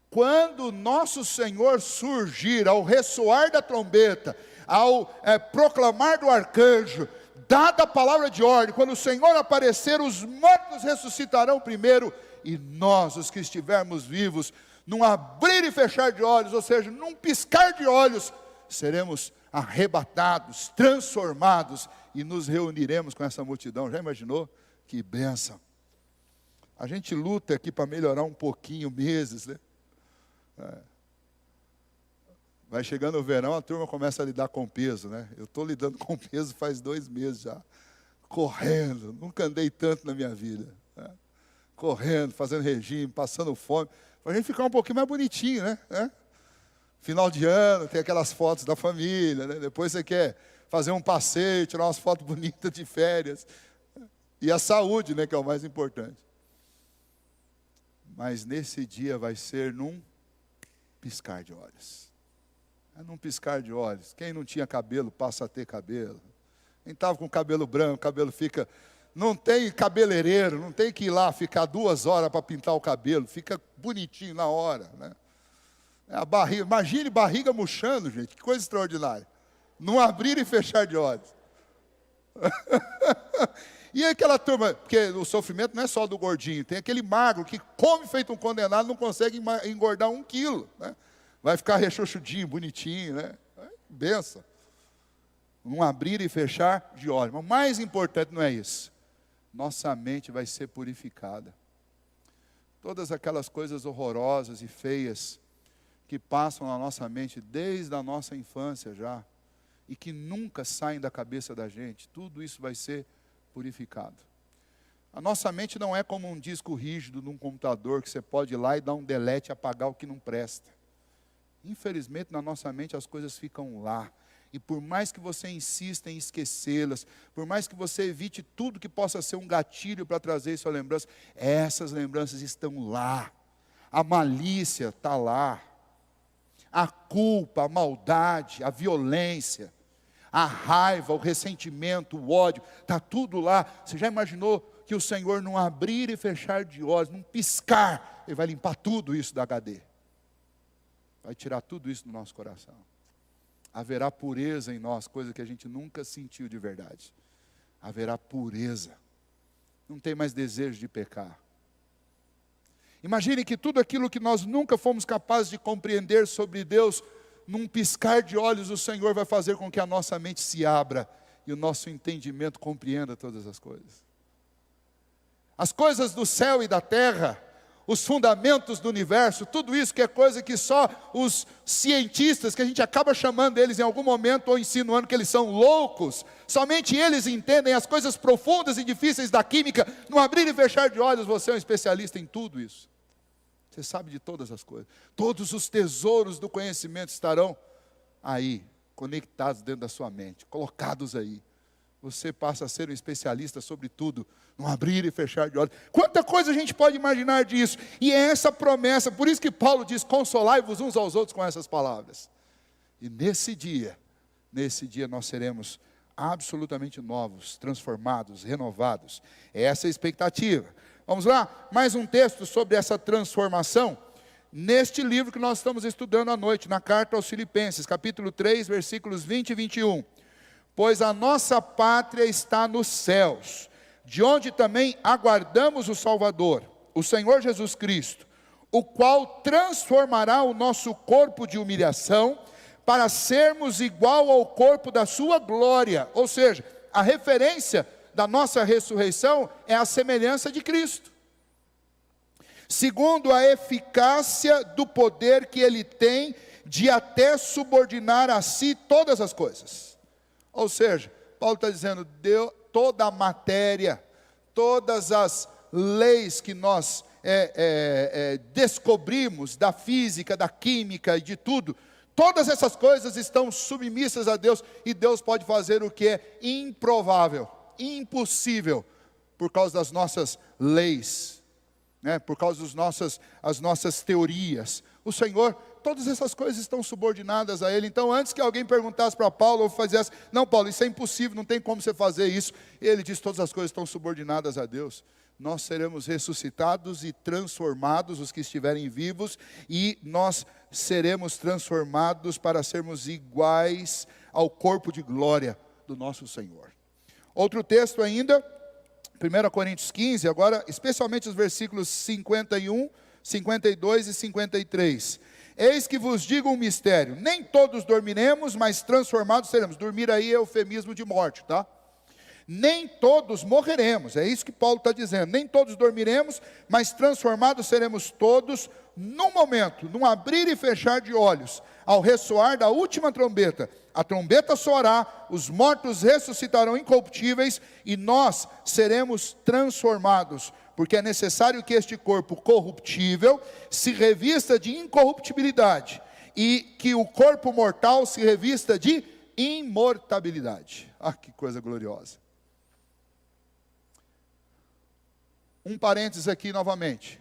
Quando nosso Senhor surgir, ao ressoar da trombeta, ao proclamar do arcanjo, dada a palavra de ordem, quando o Senhor aparecer, os mortos ressuscitarão primeiro, e nós, os que estivermos vivos, num abrir e fechar de olhos, ou seja, num piscar de olhos, seremos arrebatados, transformados, e nos reuniremos com essa multidão. Já imaginou? Que bênção! A gente luta aqui para melhorar um pouquinho, meses, né? Vai chegando o verão, a turma começa a lidar com peso, né? Eu estou lidando com peso faz 2 meses já, correndo, nunca andei tanto na minha vida, né? Correndo, fazendo regime, passando fome, para a gente ficar um pouquinho mais bonitinho, né? Final de ano, tem aquelas fotos da família, né? Depois você quer fazer um passeio, tirar umas fotos bonitas de férias, e a saúde, né, que é o mais importante. Mas nesse dia vai ser num piscar de olhos. Num piscar de olhos. Quem não tinha cabelo passa a ter cabelo. Quem estava com cabelo branco, o cabelo fica... Não tem cabeleireiro, não tem que ir lá ficar 2 horas para pintar o cabelo. Fica bonitinho na hora, né? A barriga, imagine barriga murchando, gente. Que coisa extraordinária. Não abrir e fechar de olhos. E aquela turma, porque o sofrimento não é só do gordinho, tem aquele magro que come feito um condenado, não consegue engordar 1 quilo, né? Vai ficar rechonchudinho, bonitinho, né? benção. Um abrir e fechar de olhos. Mas o mais importante não é isso. Nossa mente vai ser purificada. Todas aquelas coisas horrorosas e feias que passam na nossa mente desde a nossa infância já, e que nunca saem da cabeça da gente, tudo isso vai ser purificado. A nossa mente não é como um disco rígido num computador que você pode ir lá e dar um delete e apagar o que não presta. Infelizmente, na nossa mente as coisas ficam lá. E por mais que você insista em esquecê-las, por mais que você evite tudo que possa ser um gatilho para trazer isso à lembrança, essas lembranças estão lá. A malícia está lá. A culpa, a maldade, a violência, a raiva, o ressentimento, o ódio, está tudo lá. Você já imaginou que o Senhor, num abrir e fechar de olhos, num piscar, Ele vai limpar tudo isso da HD? Vai tirar tudo isso do nosso coração. Haverá pureza em nós, coisa que a gente nunca sentiu de verdade. Haverá pureza. Não tem mais desejo de pecar. Imagine que tudo aquilo que nós nunca fomos capazes de compreender sobre Deus, num piscar de olhos o Senhor vai fazer com que a nossa mente se abra e o nosso entendimento compreenda todas as coisas. As coisas do céu e da terra, os fundamentos do universo, tudo isso que é coisa que só os cientistas, que a gente acaba chamando eles em algum momento ou insinuando que eles são loucos, somente eles entendem as coisas profundas e difíceis da química. No abrir e fechar de olhos, você é um especialista em tudo isso. Você sabe de todas as coisas. Todos os tesouros do conhecimento estarão aí, conectados dentro da sua mente, colocados aí. Você passa a ser um especialista sobre tudo, no abrir e fechar de olhos. Quanta coisa a gente pode imaginar disso. E é essa promessa, por isso que Paulo diz, consolai-vos uns aos outros com essas palavras. E nesse dia nós seremos absolutamente novos, transformados, renovados. É essa a expectativa. Vamos lá? Mais um texto sobre essa transformação. Neste livro que nós estamos estudando à noite, na carta aos Filipenses, capítulo 3, versículos 20 e 21. Pois a nossa pátria está nos céus, de onde também aguardamos o Salvador, o Senhor Jesus Cristo, o qual transformará o nosso corpo de humilhação, para sermos igual ao corpo da sua glória. Ou seja, a referência da nossa ressurreição é a semelhança de Cristo. Segundo a eficácia do poder que Ele tem de até subordinar a si todas as coisas. Ou seja, Paulo está dizendo, toda a matéria, todas as leis que nós descobrimos da física, da química e de tudo, todas essas coisas estão submissas a Deus, e Deus pode fazer o que é improvável, impossível, por causa das nossas leis, né? Por causa das nossas teorias. O Senhor, todas essas coisas estão subordinadas a Ele. Então, antes que alguém perguntasse para Paulo, ou fizesse, não, Paulo, isso é impossível, não tem como você fazer isso. Ele diz, todas as coisas estão subordinadas a Deus. Nós seremos ressuscitados e transformados, os que estiverem vivos, e nós seremos transformados para sermos iguais ao corpo de glória do nosso Senhor. Outro texto ainda, 1 Coríntios 15, agora, especialmente os versículos 51, 52 e 53. Eis que vos digo um mistério, nem todos dormiremos, mas transformados seremos. Dormir aí é eufemismo de morte, tá? Nem todos morreremos, é isso que Paulo está dizendo. Nem todos dormiremos, mas transformados seremos todos, num momento, num abrir e fechar de olhos, ao ressoar da última trombeta. A trombeta soará, os mortos ressuscitarão incorruptíveis, e nós seremos transformados, porque é necessário que este corpo corruptível se revista de incorruptibilidade, e que o corpo mortal se revista de imortabilidade. Ah, que coisa gloriosa. Um parênteses aqui novamente.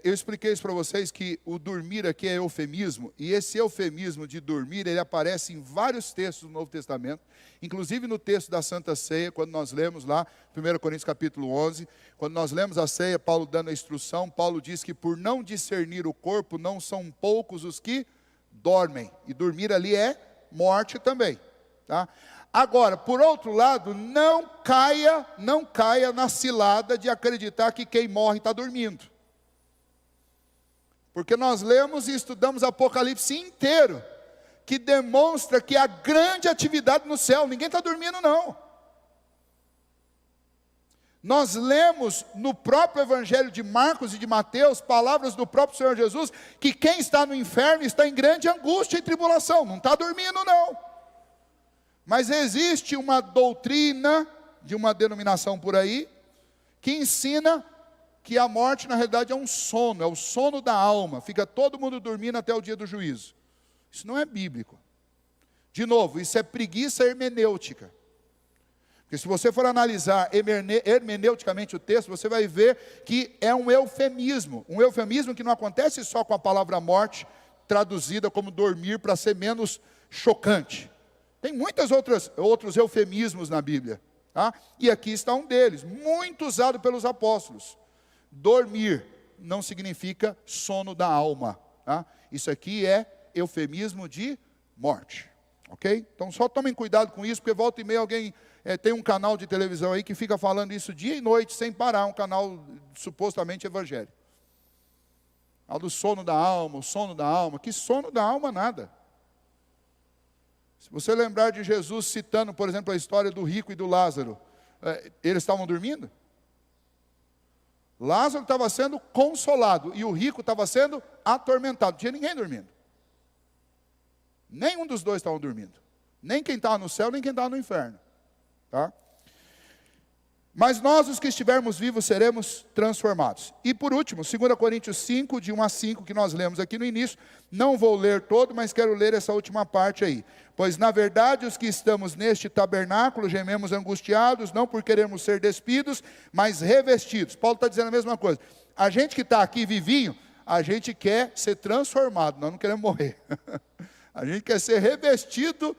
Eu expliquei isso para vocês que o dormir aqui é eufemismo, e esse eufemismo de dormir, ele aparece em vários textos do Novo Testamento, inclusive no texto da Santa Ceia, quando nós lemos lá, 1 Coríntios capítulo 11, quando nós lemos a ceia, Paulo dando a instrução, Paulo diz que por não discernir o corpo, não são poucos os que dormem, e dormir ali é morte também, tá? Agora, por outro lado, não caia na cilada de acreditar que quem morre está dormindo. Porque nós lemos e estudamos Apocalipse inteiro, que demonstra que há grande atividade no céu. Ninguém está dormindo, não. Nós lemos no próprio Evangelho de Marcos e de Mateus, palavras do próprio Senhor Jesus, que quem está no inferno está em grande angústia e tribulação. Não está dormindo, não. Mas existe uma doutrina de uma denominação por aí, que ensina que a morte na realidade é um sono, é o sono da alma. Fica todo mundo dormindo até o dia do juízo. Isso não é bíblico. De novo, isso é preguiça hermenêutica. Porque se você for analisar hermeneuticamente o texto, você vai ver que é um eufemismo que não acontece só com a palavra morte, traduzida como dormir para ser menos chocante. Tem muitos outros eufemismos na Bíblia, tá? E aqui está um deles, muito usado pelos apóstolos. Dormir não significa sono da alma, tá? Isso aqui é eufemismo de morte, ok? Então só tomem cuidado com isso, porque volta e meia alguém tem um canal de televisão aí que fica falando isso dia e noite sem parar, um canal supostamente evangélico. Fala do sono da alma, o sono da alma. Que sono da alma nada. Se você lembrar de Jesus citando, por exemplo, a história do rico e do Lázaro, eles estavam dormindo? Lázaro estava sendo consolado e o rico estava sendo atormentado. Não tinha ninguém dormindo. Nenhum dos dois estavam dormindo. Nem quem estava no céu, nem quem estava no inferno. Tá? Mas nós, os que estivermos vivos, seremos transformados. E por último, 2 Coríntios 5, de 1 a 5, que nós lemos aqui no início. Não vou ler todo, mas quero ler essa última parte aí. Pois na verdade, os que estamos neste tabernáculo, gememos angustiados, não por querermos ser despidos, mas revestidos. Paulo está dizendo a mesma coisa. A gente que está aqui vivinho, a gente quer ser transformado, nós não queremos morrer. A gente quer ser revestido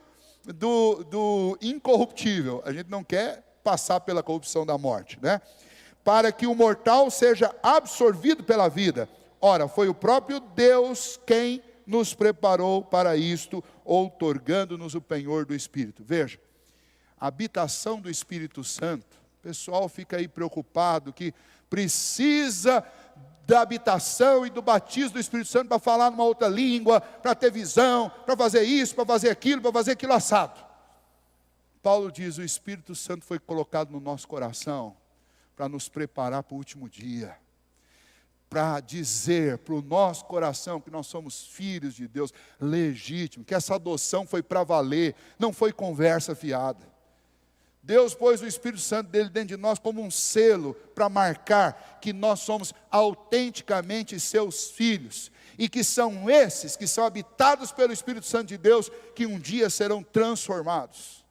do incorruptível. A gente não quer passar pela corrupção da morte, né? Para que o mortal seja absorvido pela vida. Ora, foi o próprio Deus quem nos preparou para isto, outorgando-nos o penhor do Espírito. Veja, a habitação do Espírito Santo, o pessoal fica aí preocupado que precisa da habitação e do batismo do Espírito Santo para falar numa outra língua, para ter visão, para fazer isso, para fazer aquilo assado. Paulo diz, o Espírito Santo foi colocado no nosso coração para nos preparar para o último dia. Para dizer para o nosso coração que nós somos filhos de Deus legítimos, que essa adoção foi para valer, não foi conversa fiada. Deus pôs o Espírito Santo dele dentro de nós como um selo para marcar que nós somos autenticamente seus filhos. E que são esses que são habitados pelo Espírito Santo de Deus que um dia serão transformados.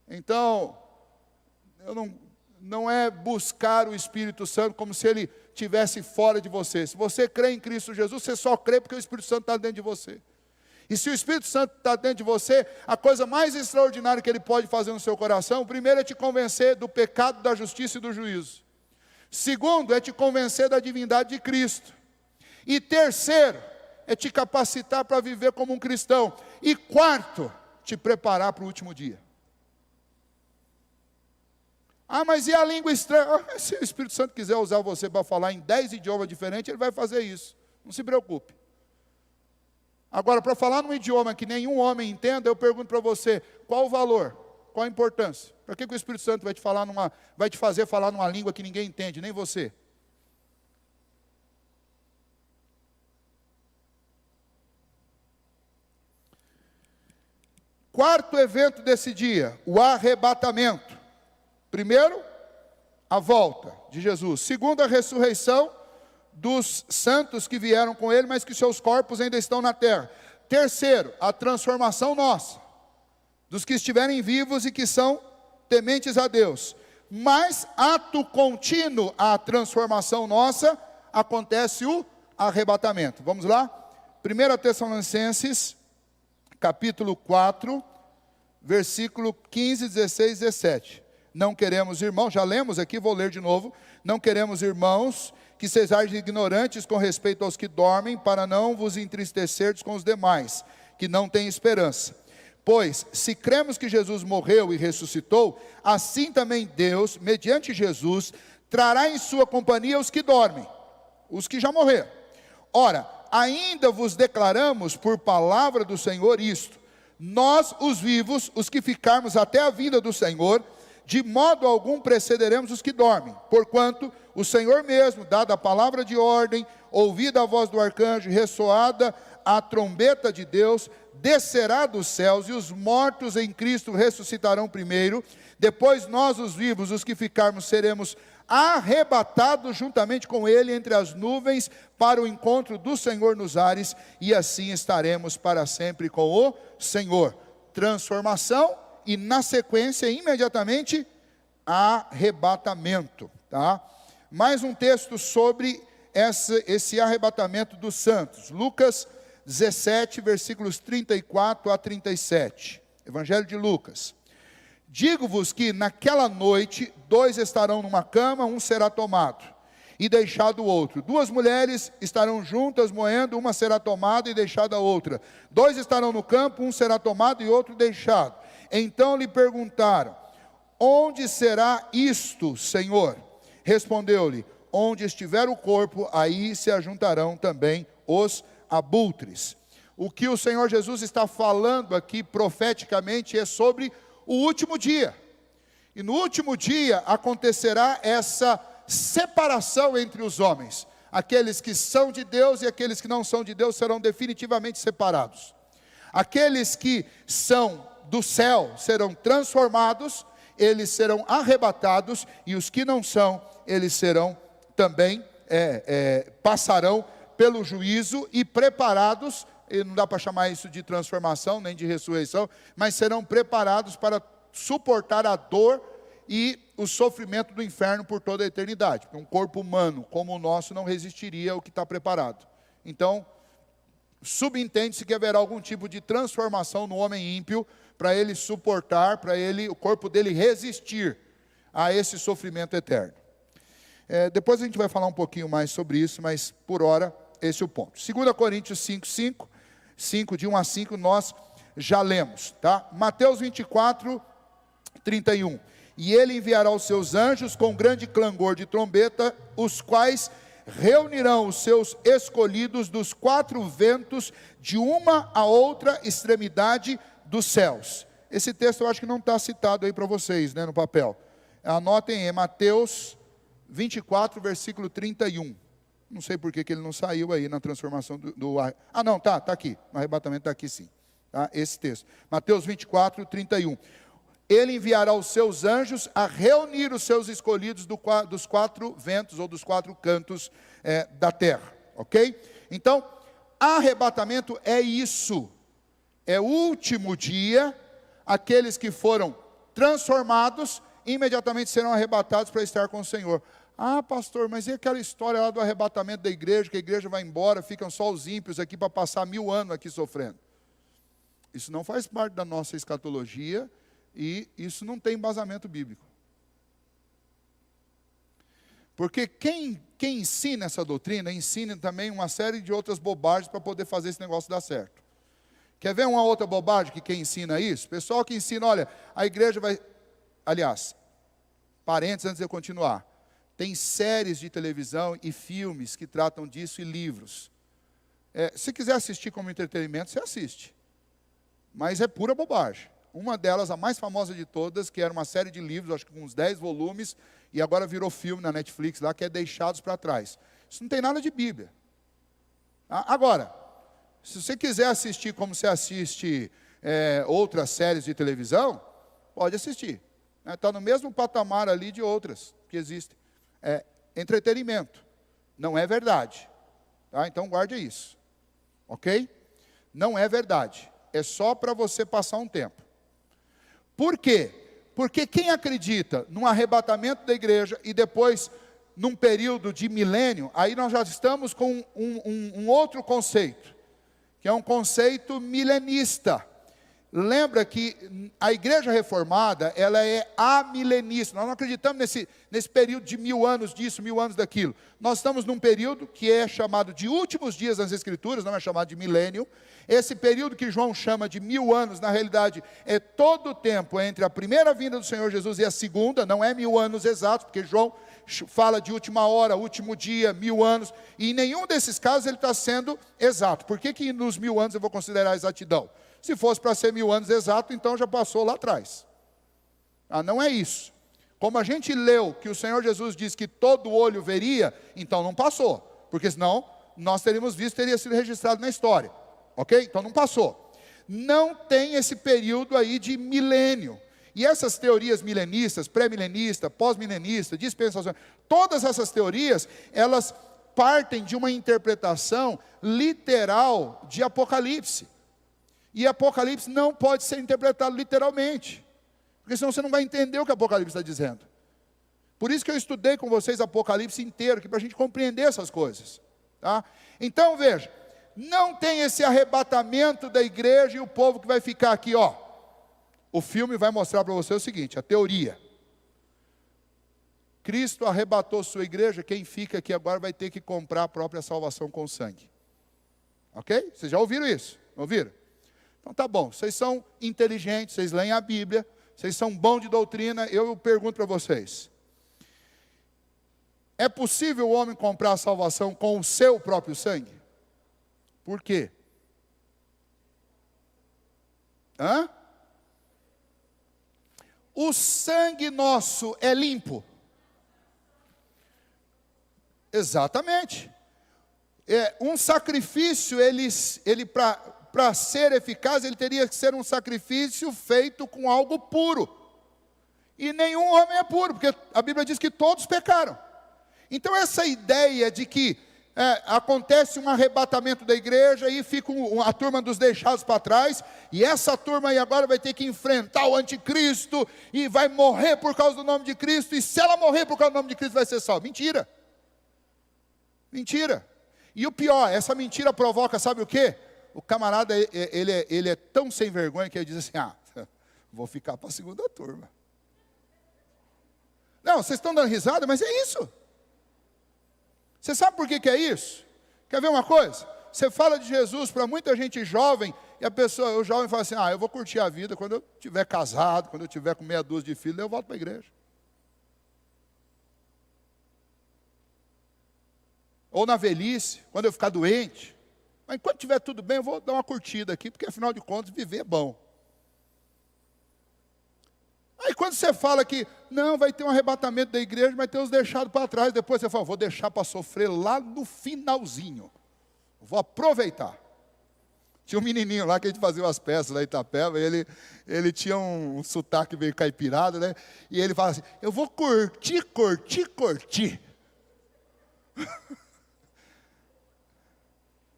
Então, não é buscar o Espírito Santo como se ele estivesse fora de você. Se você crê em Cristo Jesus, você só crê porque o Espírito Santo está dentro de você. E se o Espírito Santo está dentro de você, a coisa mais extraordinária que ele pode fazer no seu coração, primeiro é te convencer do pecado, da justiça e do juízo. Segundo, é te convencer da divindade de Cristo. E terceiro, é te capacitar para viver como um cristão. E quarto, te preparar para o último dia. Ah, mas e a língua estranha? Se o Espírito Santo quiser usar você para falar em 10 idiomas diferentes, ele vai fazer isso. Não se preocupe. Agora, para falar num idioma que nenhum homem entenda, eu pergunto para você, qual o valor? Qual a importância? Para que o Espírito Santo vai te fazer falar numa língua que ninguém entende, nem você? Quarto evento desse dia, o arrebatamento. Primeiro, a volta de Jesus. Segundo, a ressurreição dos santos que vieram com ele, mas que seus corpos ainda estão na terra. Terceiro, a transformação nossa, dos que estiverem vivos e que são tementes a Deus. Mas, ato contínuo à transformação nossa, acontece o arrebatamento. Vamos lá? 1 Tessalonicenses, capítulo 4, versículo 15, 16 e 17. Não queremos, irmãos, já lemos aqui, vou ler de novo. Não queremos, irmãos, que sejais ignorantes com respeito aos que dormem, para não vos entristecerdes com os demais, que não têm esperança. Pois, se cremos que Jesus morreu e ressuscitou, assim também Deus, mediante Jesus, trará em sua companhia os que dormem, os que já morreram. Ora, ainda vos declaramos por palavra do Senhor isto: nós, os vivos, os que ficarmos até a vinda do Senhor, de modo algum precederemos os que dormem, porquanto o Senhor mesmo, dada a palavra de ordem, ouvida a voz do arcanjo, ressoada a trombeta de Deus, descerá dos céus, e os mortos em Cristo ressuscitarão primeiro. Depois nós, os vivos, os que ficarmos, seremos arrebatados juntamente com ele entre as nuvens, para o encontro do Senhor nos ares, e assim estaremos para sempre com o Senhor. Transformação, e na sequência, imediatamente, arrebatamento, tá? Mais um texto sobre esse arrebatamento dos santos. Lucas 17, versículos 34 a 37. Evangelho de Lucas. Digo-vos que naquela noite, 2 estarão numa cama, um será tomado e deixado o outro. 2 mulheres estarão juntas moendo, uma será tomada e deixada a outra. 2 estarão no campo, um será tomado e outro deixado. Então lhe perguntaram: onde será isto, Senhor? Respondeu-lhe: onde estiver o corpo, aí se ajuntarão também os abutres. O que o Senhor Jesus está falando aqui profeticamente é sobre o último dia. E no último dia acontecerá essa separação entre os homens. Aqueles que são de Deus e aqueles que não são de Deus serão definitivamente separados. Aqueles que são do céu serão transformados, eles serão arrebatados, e os que não são, eles serão também, passarão pelo juízo e preparados, e não dá para chamar isso de transformação, nem de ressurreição, mas serão preparados para suportar a dor e o sofrimento do inferno por toda a eternidade. Um corpo humano como o nosso não resistiria ao que está preparado. Então, subentende-se que haverá algum tipo de transformação no homem ímpio, para ele suportar, para ele, o corpo dele resistir a esse sofrimento eterno. Depois a gente vai falar um pouquinho mais sobre isso, mas por hora esse é o ponto. 2 Coríntios 5, de 1 a 5, nós já lemos, tá? Mateus 24, 31. E ele enviará os seus anjos com grande clangor de trombeta, os quais reunirão os seus escolhidos dos 4 ventos, de uma a outra extremidade dos céus. Esse texto eu acho que não está citado aí para vocês, né, no papel. Anotem, é Mateus 24, versículo 31. Não sei por que ele não saiu aí na transformação do... Ah, não, tá aqui. No arrebatamento está aqui sim. Tá? Esse texto. Mateus 24, 31. Ele enviará os seus anjos a reunir os seus escolhidos dos 4 ventos, ou dos 4 cantos da terra. Ok? Então, arrebatamento é isso. É o último dia, aqueles que foram transformados, imediatamente serão arrebatados para estar com o Senhor. Ah, pastor, mas e aquela história lá do arrebatamento da igreja, que a igreja vai embora, ficam só os ímpios aqui para passar 1000 anos aqui sofrendo? Isso não faz parte da nossa escatologia e isso não tem embasamento bíblico. Porque quem ensina essa doutrina, ensina também uma série de outras bobagens para poder fazer esse negócio dar certo. Quer ver uma outra bobagem que quem ensina isso? Pessoal que ensina, olha, a igreja vai... Aliás, parênteses antes de eu continuar. Tem séries de televisão e filmes que tratam disso e livros. Se quiser assistir como entretenimento, você assiste. Mas é pura bobagem. Uma delas, a mais famosa de todas, que era uma série de livros, acho que com uns 10 volumes, e agora virou filme na Netflix lá, que é Deixados para Trás. Isso não tem nada de Bíblia. Agora, se você quiser assistir como você assiste outras séries de televisão, pode assistir. Está no mesmo patamar ali de outras que existem. Entretenimento. Não é verdade. Tá? Então guarde isso. Ok? Não é verdade. É só para você passar um tempo. Por quê? Porque quem acredita num arrebatamento da igreja e depois num período de milênio, aí nós já estamos com um outro conceito, que é um conceito milenista. lembra que a igreja reformada, ela é amilenista. Nós não acreditamos nesse período de 1000 anos disso, 1000 anos daquilo. Nós estamos num período que é chamado de últimos dias nas Escrituras, não é chamado de milênio. Esse período que João chama de 1000 anos, na realidade, é todo o tempo entre a primeira vinda do Senhor Jesus e a segunda, não é 1000 anos exatos, porque João fala de última hora, último dia, 1000 anos, e em nenhum desses casos ele está sendo exato. Por que nos 1000 anos eu vou considerar a exatidão? Se fosse para ser 1000 anos exato, então já passou lá atrás. Não é isso. Como a gente leu que o Senhor Jesus disse que todo olho veria, então não passou. Porque senão nós teríamos visto, teria sido registrado na história. Ok? Então não passou. Não tem esse período aí de milênio. E essas teorias milenistas, pré-milenista, pós-milenista, dispensação, todas essas teorias, elas partem de uma interpretação literal de Apocalipse. E Apocalipse não pode ser interpretado literalmente, porque senão você não vai entender o que Apocalipse está dizendo. Por isso que eu estudei com vocês Apocalipse inteiro, para a gente compreender essas coisas. Tá? Então veja, não tem esse arrebatamento da igreja e o povo que vai ficar aqui, ó. O filme vai mostrar para você o seguinte, a teoria. Cristo arrebatou sua igreja, quem fica aqui agora vai ter que comprar a própria salvação com sangue. Ok? Vocês já ouviram isso? Ouviram? Então tá bom, vocês são inteligentes, vocês leem a Bíblia, vocês são bons de doutrina, eu pergunto para vocês. É possível o homem comprar a salvação com o seu próprio sangue? Por quê? O sangue nosso é limpo? Exatamente. Um sacrifício, ele para ser eficaz, ele teria que ser um sacrifício feito com algo puro. E nenhum homem é puro, porque a Bíblia diz que todos pecaram. Então essa ideia de que acontece um arrebatamento da igreja e fica a turma dos deixados para trás, e essa turma aí agora vai ter que enfrentar o anticristo, e vai morrer por causa do nome de Cristo, e se ela morrer por causa do nome de Cristo vai ser salva. Mentira. Mentira. E o pior, essa mentira provoca, sabe o quê? O camarada, ele é tão sem vergonha que ele diz assim, vou ficar para a segunda turma. Não, vocês estão dando risada, mas é isso. Você sabe por que é isso? Quer ver uma coisa? Você fala de Jesus para muita gente jovem, e o jovem fala assim, eu vou curtir a vida quando eu estiver casado, quando eu estiver com meia dúzia de filhos, eu volto para a igreja. Ou na velhice, quando eu ficar doente. Mas enquanto estiver tudo bem, eu vou dar uma curtida aqui, porque afinal de contas, viver é bom. Aí quando você fala que, não, vai ter um arrebatamento da igreja, vai ter os deixados para trás, depois você fala, vou deixar para sofrer lá no finalzinho. Vou aproveitar. Tinha um menininho lá que a gente fazia umas peças lá em Itapeva, e ele tinha um sotaque meio caipirado, né? E ele fala assim, eu vou curtir.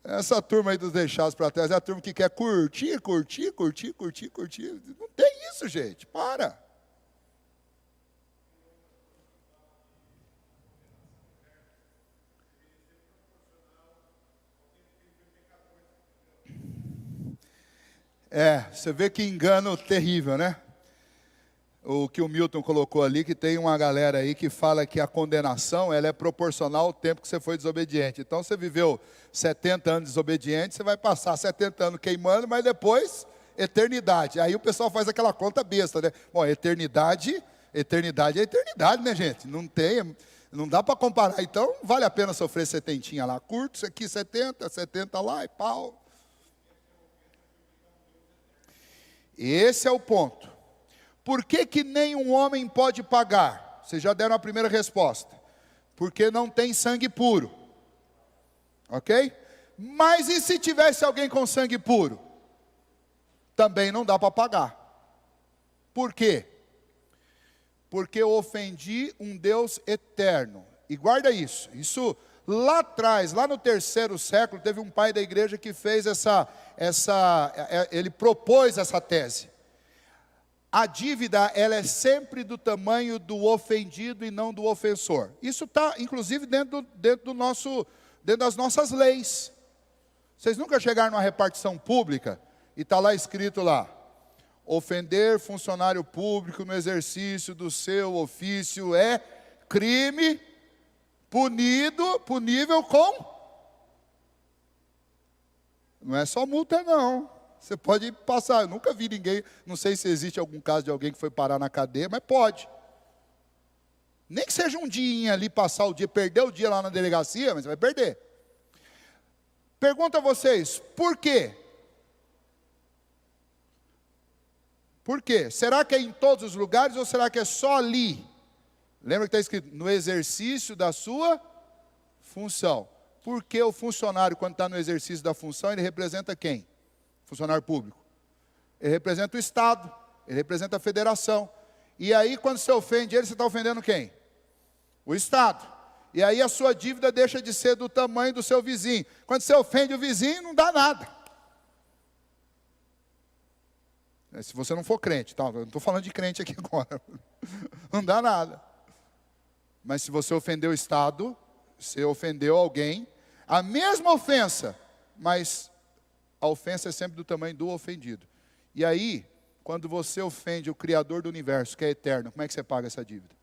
Essa turma aí dos deixados para trás é a turma que quer curtir. Não tem isso, gente, para. Você vê que engano terrível, né? O que o Milton colocou ali, que tem uma galera aí que fala que a condenação ela é proporcional ao tempo que você foi desobediente. Então você viveu 70 anos desobediente, você vai passar 70 anos queimando, mas depois, eternidade. Aí o pessoal faz aquela conta besta, né? Bom, eternidade é eternidade, né, gente? Não dá para comparar. Então, vale a pena sofrer 70 lá. Curto, isso aqui 70 lá e pau. Esse é o ponto. Por que nenhum homem pode pagar? Vocês já deram a primeira resposta. Porque não tem sangue puro. Ok? Mas e se tivesse alguém com sangue puro? Também não dá para pagar. Por quê? Porque eu ofendi um Deus eterno. E guarda isso. Isso lá atrás, lá no 3º século, teve um pai da igreja que fez ele propôs essa tese. A dívida, ela é sempre do tamanho do ofendido e não do ofensor. Isso está, inclusive, dentro das nossas leis. Vocês nunca chegaram numa repartição pública e está lá escrito lá, Ofender funcionário público no exercício do seu ofício é crime punível com... Não é só multa, não. Você pode passar. Eu nunca vi ninguém, não sei se existe algum caso de alguém que foi parar na cadeia, mas pode. Nem que seja um dia ali, passar o dia, perder o dia lá na delegacia, mas você vai perder. Pergunto a vocês, por quê? Por quê? Será que é em todos os lugares ou será que é só ali? Lembra que está escrito, no exercício da sua função. Porque o funcionário, quando está no exercício da função, ele representa quem? Funcionário público. Ele representa o Estado, ele representa a federação. E aí, quando você ofende ele, você está ofendendo quem? O Estado. E aí a sua dívida deixa de ser do tamanho do seu vizinho. Quando você ofende o vizinho, não dá nada. Se você não for crente, tá? Eu não estou falando de crente aqui agora. Não dá nada. Mas se você ofendeu o Estado, você ofendeu alguém, a mesma ofensa, mas a ofensa é sempre do tamanho do ofendido. E aí, quando você ofende o Criador do universo, que é eterno, como é que você paga essa dívida?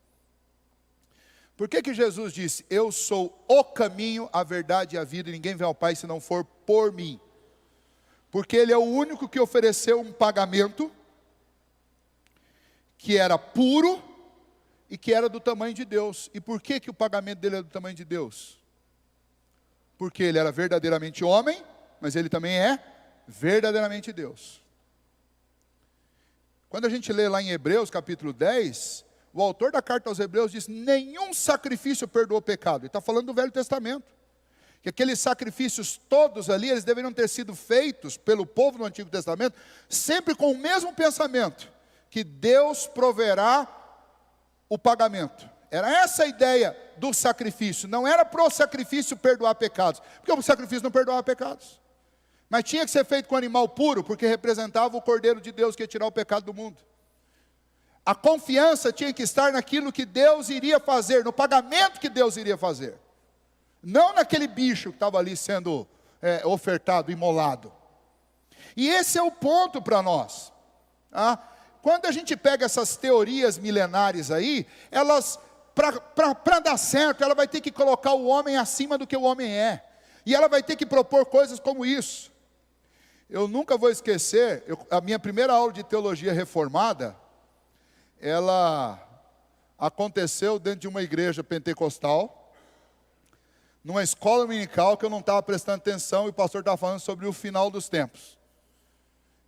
Por que Jesus disse, eu sou o caminho, a verdade e a vida, e ninguém vem ao Pai se não for por mim? Porque Ele é o único que ofereceu um pagamento que era puro e que era do tamanho de Deus. E por que o pagamento dele é do tamanho de Deus? Porque Ele era verdadeiramente homem, mas Ele também é verdadeiramente Deus. Quando a gente lê lá em Hebreus capítulo 10, o autor da carta aos Hebreus diz, nenhum sacrifício perdoou o pecado. Ele está falando do Velho Testamento. Que aqueles sacrifícios todos ali, eles deveriam ter sido feitos pelo povo do Antigo Testamento, sempre com o mesmo pensamento, que Deus proverá o pagamento. Era essa a ideia do sacrifício, não era para o sacrifício perdoar pecados, porque o sacrifício não perdoava pecados. Mas tinha que ser feito com animal puro, porque representava o Cordeiro de Deus que ia tirar o pecado do mundo. A confiança tinha que estar naquilo que Deus iria fazer, no pagamento que Deus iria fazer. Não naquele bicho que estava ali sendo ofertado, imolado. E esse é o ponto para nós. Tá? Quando a gente pega essas teorias milenares aí, elas, para dar certo, ela vai ter que colocar o homem acima do que o homem é. E ela vai ter que propor coisas como isso. Eu nunca vou esquecer, a minha primeira aula de teologia reformada, ela aconteceu dentro de uma igreja pentecostal, numa escola dominical que eu não estava prestando atenção, e o pastor estava falando sobre o final dos tempos.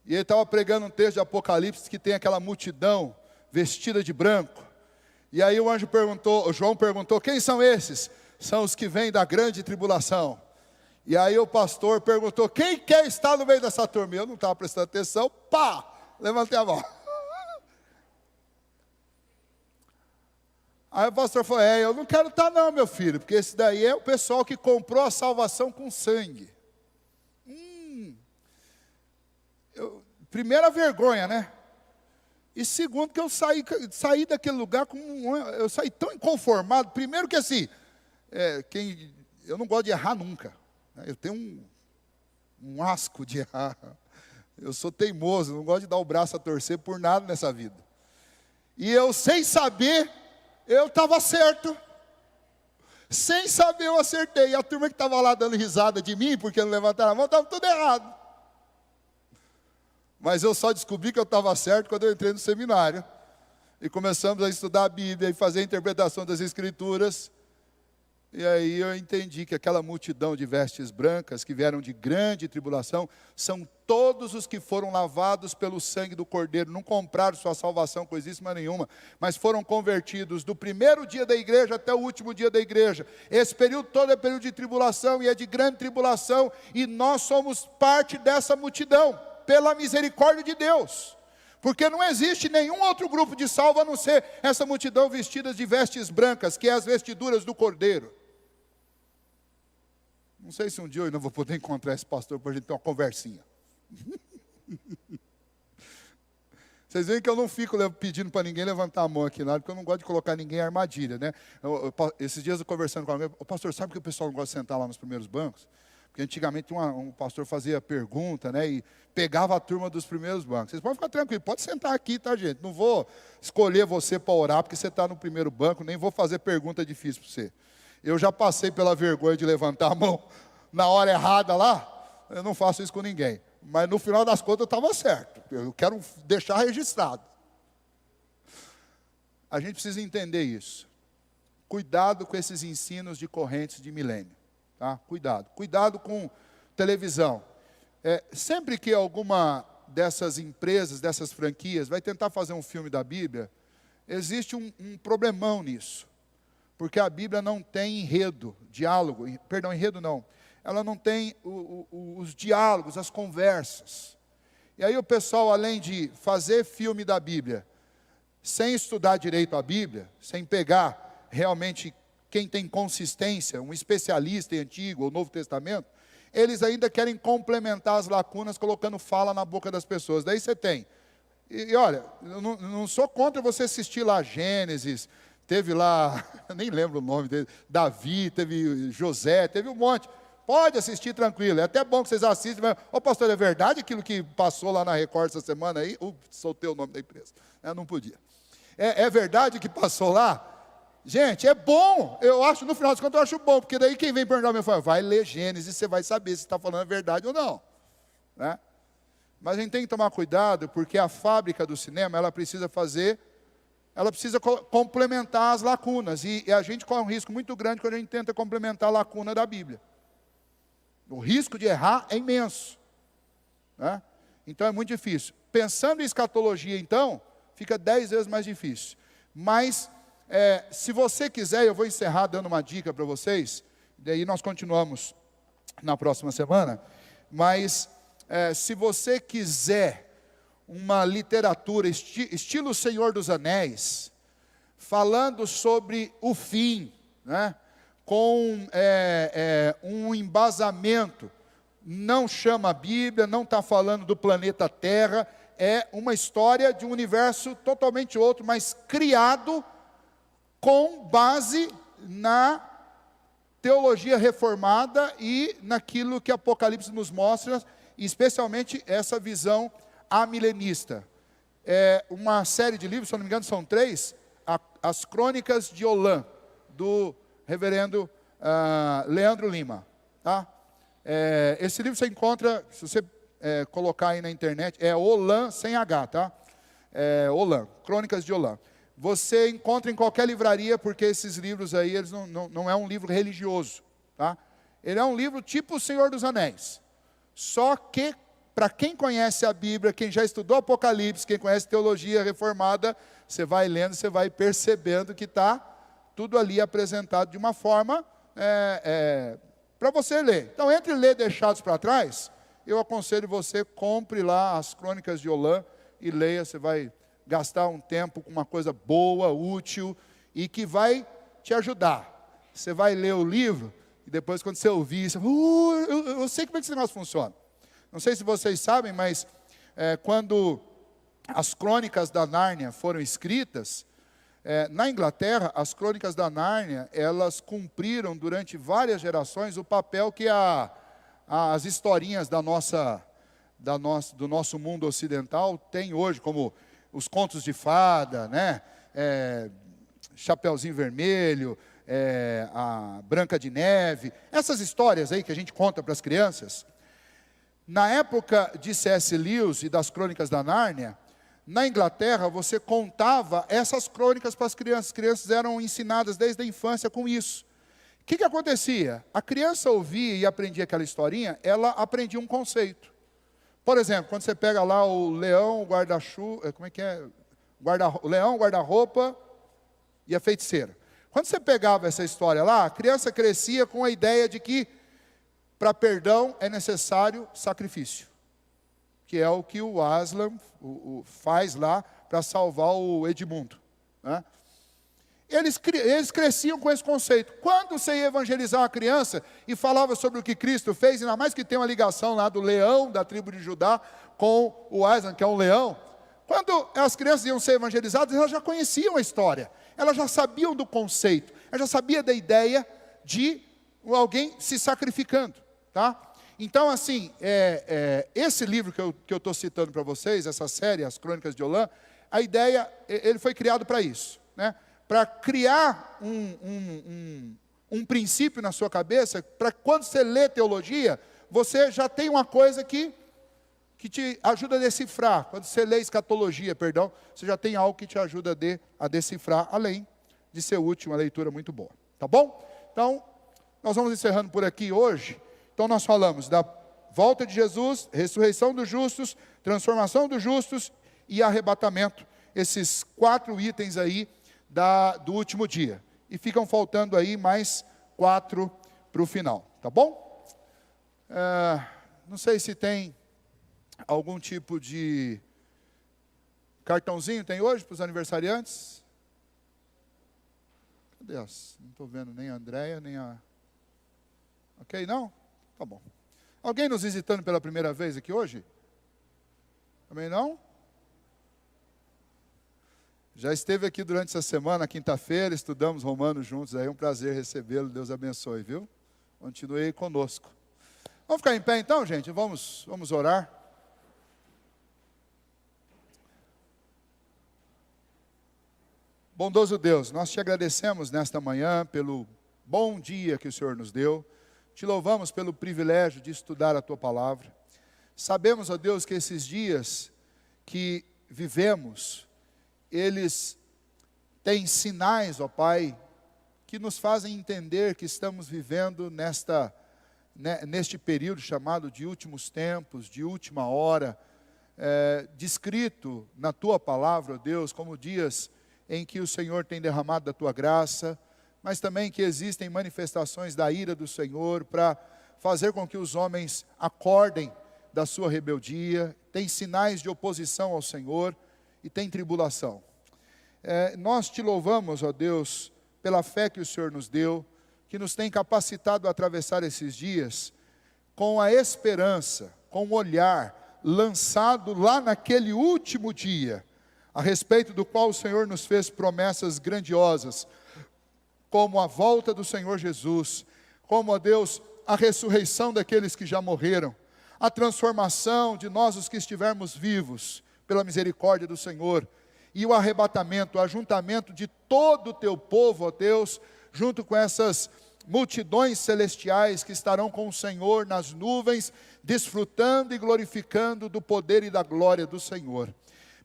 E ele estava pregando um texto de Apocalipse que tem aquela multidão vestida de branco. E aí o anjo perguntou, o João perguntou, quem são esses? São os que vêm da grande tribulação. E aí o pastor perguntou, quem quer estar no meio dessa turma? Eu não estava prestando atenção, pá, levantei a mão. Aí o pastor falou, eu não quero estar não, meu filho, porque esse daí é o pessoal que comprou a salvação com sangue. Primeira vergonha, né? E segundo que eu saí daquele lugar eu saí tão inconformado. Primeiro que assim, eu não gosto de errar nunca. Eu tenho um asco de errar. Eu sou teimoso, não gosto de dar o braço a torcer por nada nessa vida. E eu, sem saber, eu estava certo. Sem saber, eu acertei. E a turma que estava lá dando risada de mim, porque não levantaram a mão, estava tudo errado. Mas eu só descobri que eu estava certo quando eu entrei no seminário. E começamos a estudar a Bíblia e fazer a interpretação das Escrituras. E aí eu entendi que aquela multidão de vestes brancas, que vieram de grande tribulação, são todos os que foram lavados pelo sangue do Cordeiro. Não compraram sua salvação coisíssima nenhuma, mas foram convertidos do primeiro dia da igreja até o último dia da igreja. Esse período todo é período de tribulação e é de grande tribulação. E nós somos parte dessa multidão, pela misericórdia de Deus. Porque não existe nenhum outro grupo de salvo a não ser essa multidão vestida de vestes brancas, que é as vestiduras do Cordeiro. Não sei se um dia eu ainda vou poder encontrar esse pastor para a gente ter uma conversinha. Vocês veem que eu não fico pedindo para ninguém levantar a mão aqui na hora, porque eu não gosto de colocar ninguém em armadilha, né? Esses dias eu conversando com alguém, pastor, sabe que o pessoal não gosta de sentar lá nos primeiros bancos? Porque antigamente um pastor fazia pergunta, né? E pegava a turma dos primeiros bancos. Vocês podem ficar tranquilos, pode sentar aqui, tá, gente? Não vou escolher você para orar porque você está no primeiro banco, nem vou fazer pergunta difícil para você. Eu já passei pela vergonha de levantar a mão na hora errada lá, eu não faço isso com ninguém. Mas no final das contas eu estava certo. Eu quero deixar registrado. A gente precisa entender isso. Cuidado com esses ensinos de correntes de milênio. Tá? Cuidado. Cuidado com televisão. Sempre que alguma dessas empresas, dessas franquias, vai tentar fazer um filme da Bíblia, existe um problemão nisso. Porque a Bíblia não tem enredo, diálogo. Perdão, enredo não. Ela não tem os diálogos, as conversas. E aí o pessoal, além de fazer filme da Bíblia, sem estudar direito a Bíblia, sem pegar realmente quem tem consistência, um especialista em Antigo ou Novo Testamento, eles ainda querem complementar as lacunas colocando fala na boca das pessoas. Daí você tem. E olha, eu não sou contra você assistir lá Gênesis, teve lá, eu nem lembro o nome dele, Davi, teve José, teve um monte. Pode assistir tranquilo, é até bom que vocês assistem, mas, pastor, é verdade aquilo que passou lá na Record essa semana aí? Soltei o nome da empresa, não podia. É verdade que passou lá? Gente, é bom, eu acho, no final das contas eu acho bom, porque daí quem vem perguntar me fala, vai ler Gênesis, você vai saber se está falando a verdade ou não. Né? Mas a gente tem que tomar cuidado, porque a fábrica do cinema, ela precisa complementar as lacunas, e a gente corre um risco muito grande quando a gente tenta complementar a lacuna da Bíblia. O risco de errar é imenso. Né? Então é muito difícil. Pensando em escatologia, então, fica 10 vezes mais difícil. Mas, se você quiser, eu vou encerrar dando uma dica para vocês, daí nós continuamos na próxima semana, mas se você quiser uma literatura estilo Senhor dos Anéis, falando sobre o fim, né? Com um embasamento, não chama a Bíblia, não está falando do planeta Terra, é uma história de um universo totalmente outro, mas criado com base na teologia reformada e naquilo que Apocalipse nos mostra, especialmente essa visão amilenista. É uma série de livros, se eu não me engano são 3, as Crônicas de Olã, do reverendo Leandro Lima. Tá? Esse livro você encontra, se você colocar aí na internet, é Olã sem H, tá? Olã, Crônicas de Olã. Você encontra em qualquer livraria, porque esses livros aí, eles não é um livro religioso. Tá? Ele é um livro tipo O Senhor dos Anéis. Só que, para quem conhece a Bíblia, quem já estudou Apocalipse, quem conhece teologia reformada, você vai lendo, você vai percebendo que está tudo ali apresentado de uma forma para você ler. Então, entre ler deixados para trás, eu aconselho você, compre lá as Crônicas de Olã e leia, você vai gastar um tempo com uma coisa boa, útil, e que vai te ajudar. Você vai ler o livro, e depois quando você ouvir, você fala, eu sei como é que esse negócio funciona. Não sei se vocês sabem, mas quando as Crônicas da Nárnia foram escritas, na Inglaterra, as Crônicas da Nárnia, elas cumpriram durante várias gerações o papel que as historinhas do nosso mundo ocidental têm hoje, como os contos de fada, né? Chapeuzinho Vermelho, a Branca de Neve, essas histórias aí que a gente conta para as crianças. Na época de C.S. Lewis e das Crônicas da Nárnia, na Inglaterra, você contava essas crônicas para as crianças. As crianças eram ensinadas desde a infância com isso. O que acontecia? A criança ouvia e aprendia aquela historinha, ela aprendia um conceito. Por exemplo, quando você pega lá o leão, o guarda-chuva, como é que é? O leão, o guarda-roupa e a feiticeira. Quando você pegava essa história lá, a criança crescia com a ideia de que para perdão é necessário sacrifício. Que é o que o Aslan faz lá para salvar o Edmundo. Né? Eles cresciam com esse conceito. Quando você ia evangelizar uma criança e falava sobre o que Cristo fez, ainda mais que tem uma ligação lá do leão da tribo de Judá com o Aslan, que é um leão, quando as crianças iam ser evangelizadas, elas já conheciam a história, elas já sabiam do conceito, elas já sabiam da ideia de alguém se sacrificando. Tá? Então, assim, esse livro que eu estou citando para vocês, essa série, As Crônicas de Olã, a ideia, ele foi criado para isso, né? Para criar um princípio na sua cabeça, para quando você lê teologia, você já tem uma coisa que te ajuda a decifrar. Quando você lê escatologia, perdão, você já tem algo que te ajuda a decifrar, além de ser útil, uma leitura muito boa. Tá bom? Então, nós vamos encerrando por aqui hoje. Então, nós falamos da volta de Jesus, ressurreição dos justos, transformação dos justos e arrebatamento. Esses 4 itens aí do último dia. E ficam faltando aí mais 4 para o final. Tá bom? Não sei se tem algum tipo de cartãozinho, tem hoje para os aniversariantes? Cadê não estou vendo nem a Andréia, nem a... Ok, não? Tá bom. Alguém nos visitando pela primeira vez aqui hoje? Também não? Já esteve aqui durante essa semana, quinta-feira, estudamos Romanos juntos, aí é um prazer recebê-lo, Deus abençoe, viu? Continue aí conosco. Vamos ficar em pé então, gente? Vamos orar. Bondoso Deus, nós te agradecemos nesta manhã pelo bom dia que o Senhor nos deu. Te louvamos pelo privilégio de estudar a Tua Palavra. Sabemos, ó Deus, que esses dias que vivemos, eles têm sinais, ó Pai, que nos fazem entender que estamos vivendo neste período chamado de últimos tempos, de última hora, descrito na Tua Palavra, ó Deus, como dias em que o Senhor tem derramado da Tua graça, mas também que existem manifestações da ira do Senhor para fazer com que os homens acordem da sua rebeldia, tem sinais de oposição ao Senhor e tem tribulação. Nós te louvamos, ó Deus, pela fé que o Senhor nos deu, que nos tem capacitado a atravessar esses dias com a esperança, com o olhar lançado lá naquele último dia, a respeito do qual o Senhor nos fez promessas grandiosas, como a volta do Senhor Jesus, como, ó Deus, a ressurreição daqueles que já morreram, a transformação de nós os que estivermos vivos, pela misericórdia do Senhor, e o arrebatamento, o ajuntamento de todo o Teu povo, ó Deus, junto com essas multidões celestiais que estarão com o Senhor nas nuvens, desfrutando e glorificando do poder e da glória do Senhor.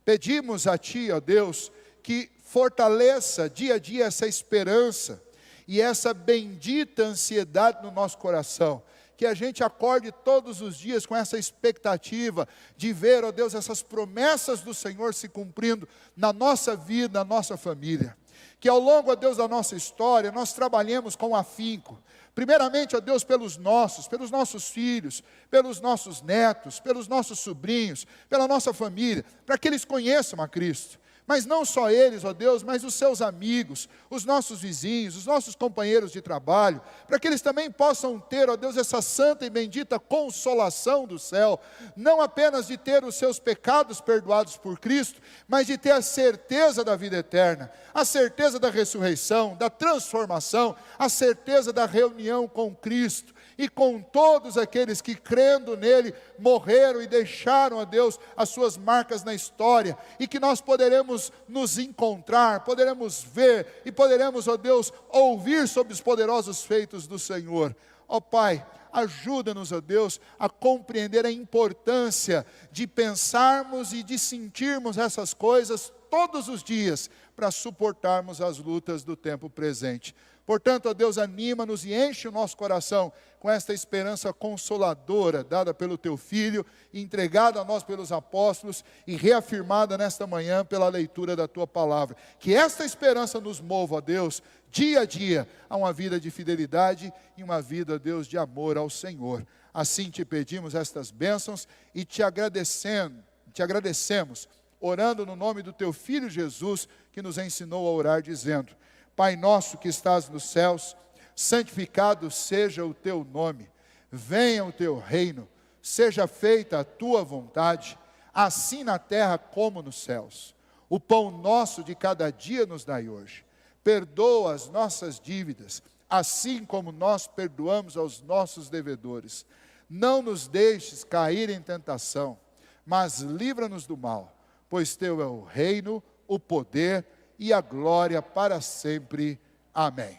Pedimos a Ti, ó Deus, que fortaleça dia a dia essa esperança e essa bendita ansiedade no nosso coração, que a gente acorde todos os dias com essa expectativa de ver, ó Deus, essas promessas do Senhor se cumprindo na nossa vida, na nossa família. Que ao longo, ó Deus, da nossa história, nós trabalhemos com afinco. Primeiramente, ó Deus, pelos nossos filhos, pelos nossos netos, pelos nossos sobrinhos, pela nossa família, para que eles conheçam a Cristo. Mas não só eles, ó Deus, mas os seus amigos, os nossos vizinhos, os nossos companheiros de trabalho, para que eles também possam ter, ó Deus, essa santa e bendita consolação do céu, não apenas de ter os seus pecados perdoados por Cristo, mas de ter a certeza da vida eterna, a certeza da ressurreição, da transformação, a certeza da reunião com Cristo, e com todos aqueles que, crendo nele, morreram e deixaram a Deus as suas marcas na história, e que nós poderemos nos encontrar, poderemos ver, e poderemos, ó Deus, ouvir sobre os poderosos feitos do Senhor. Ó Pai, ajuda-nos, ó Deus, a compreender a importância de pensarmos e de sentirmos essas coisas todos os dias, para suportarmos as lutas do tempo presente. Portanto, ó Deus, anima-nos e enche o nosso coração com esta esperança consoladora, dada pelo Teu Filho, entregada a nós pelos apóstolos e reafirmada nesta manhã pela leitura da Tua Palavra. Que esta esperança nos mova, ó Deus, dia a dia, a uma vida de fidelidade e uma vida, ó Deus, de amor ao Senhor. Assim te pedimos estas bênçãos e te agradecemos, orando no nome do Teu Filho Jesus, que nos ensinou a orar, dizendo: Pai nosso que estás nos céus, santificado seja o Teu nome, venha o Teu reino, seja feita a Tua vontade, assim na terra como nos céus. O pão nosso de cada dia nos dai hoje, perdoa as nossas dívidas, assim como nós perdoamos aos nossos devedores. Não nos deixes cair em tentação, mas livra-nos do mal, pois teu é o reino, o poder e a glória para sempre. Amém.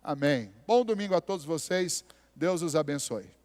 Amém. Bom domingo a todos vocês. Deus os abençoe.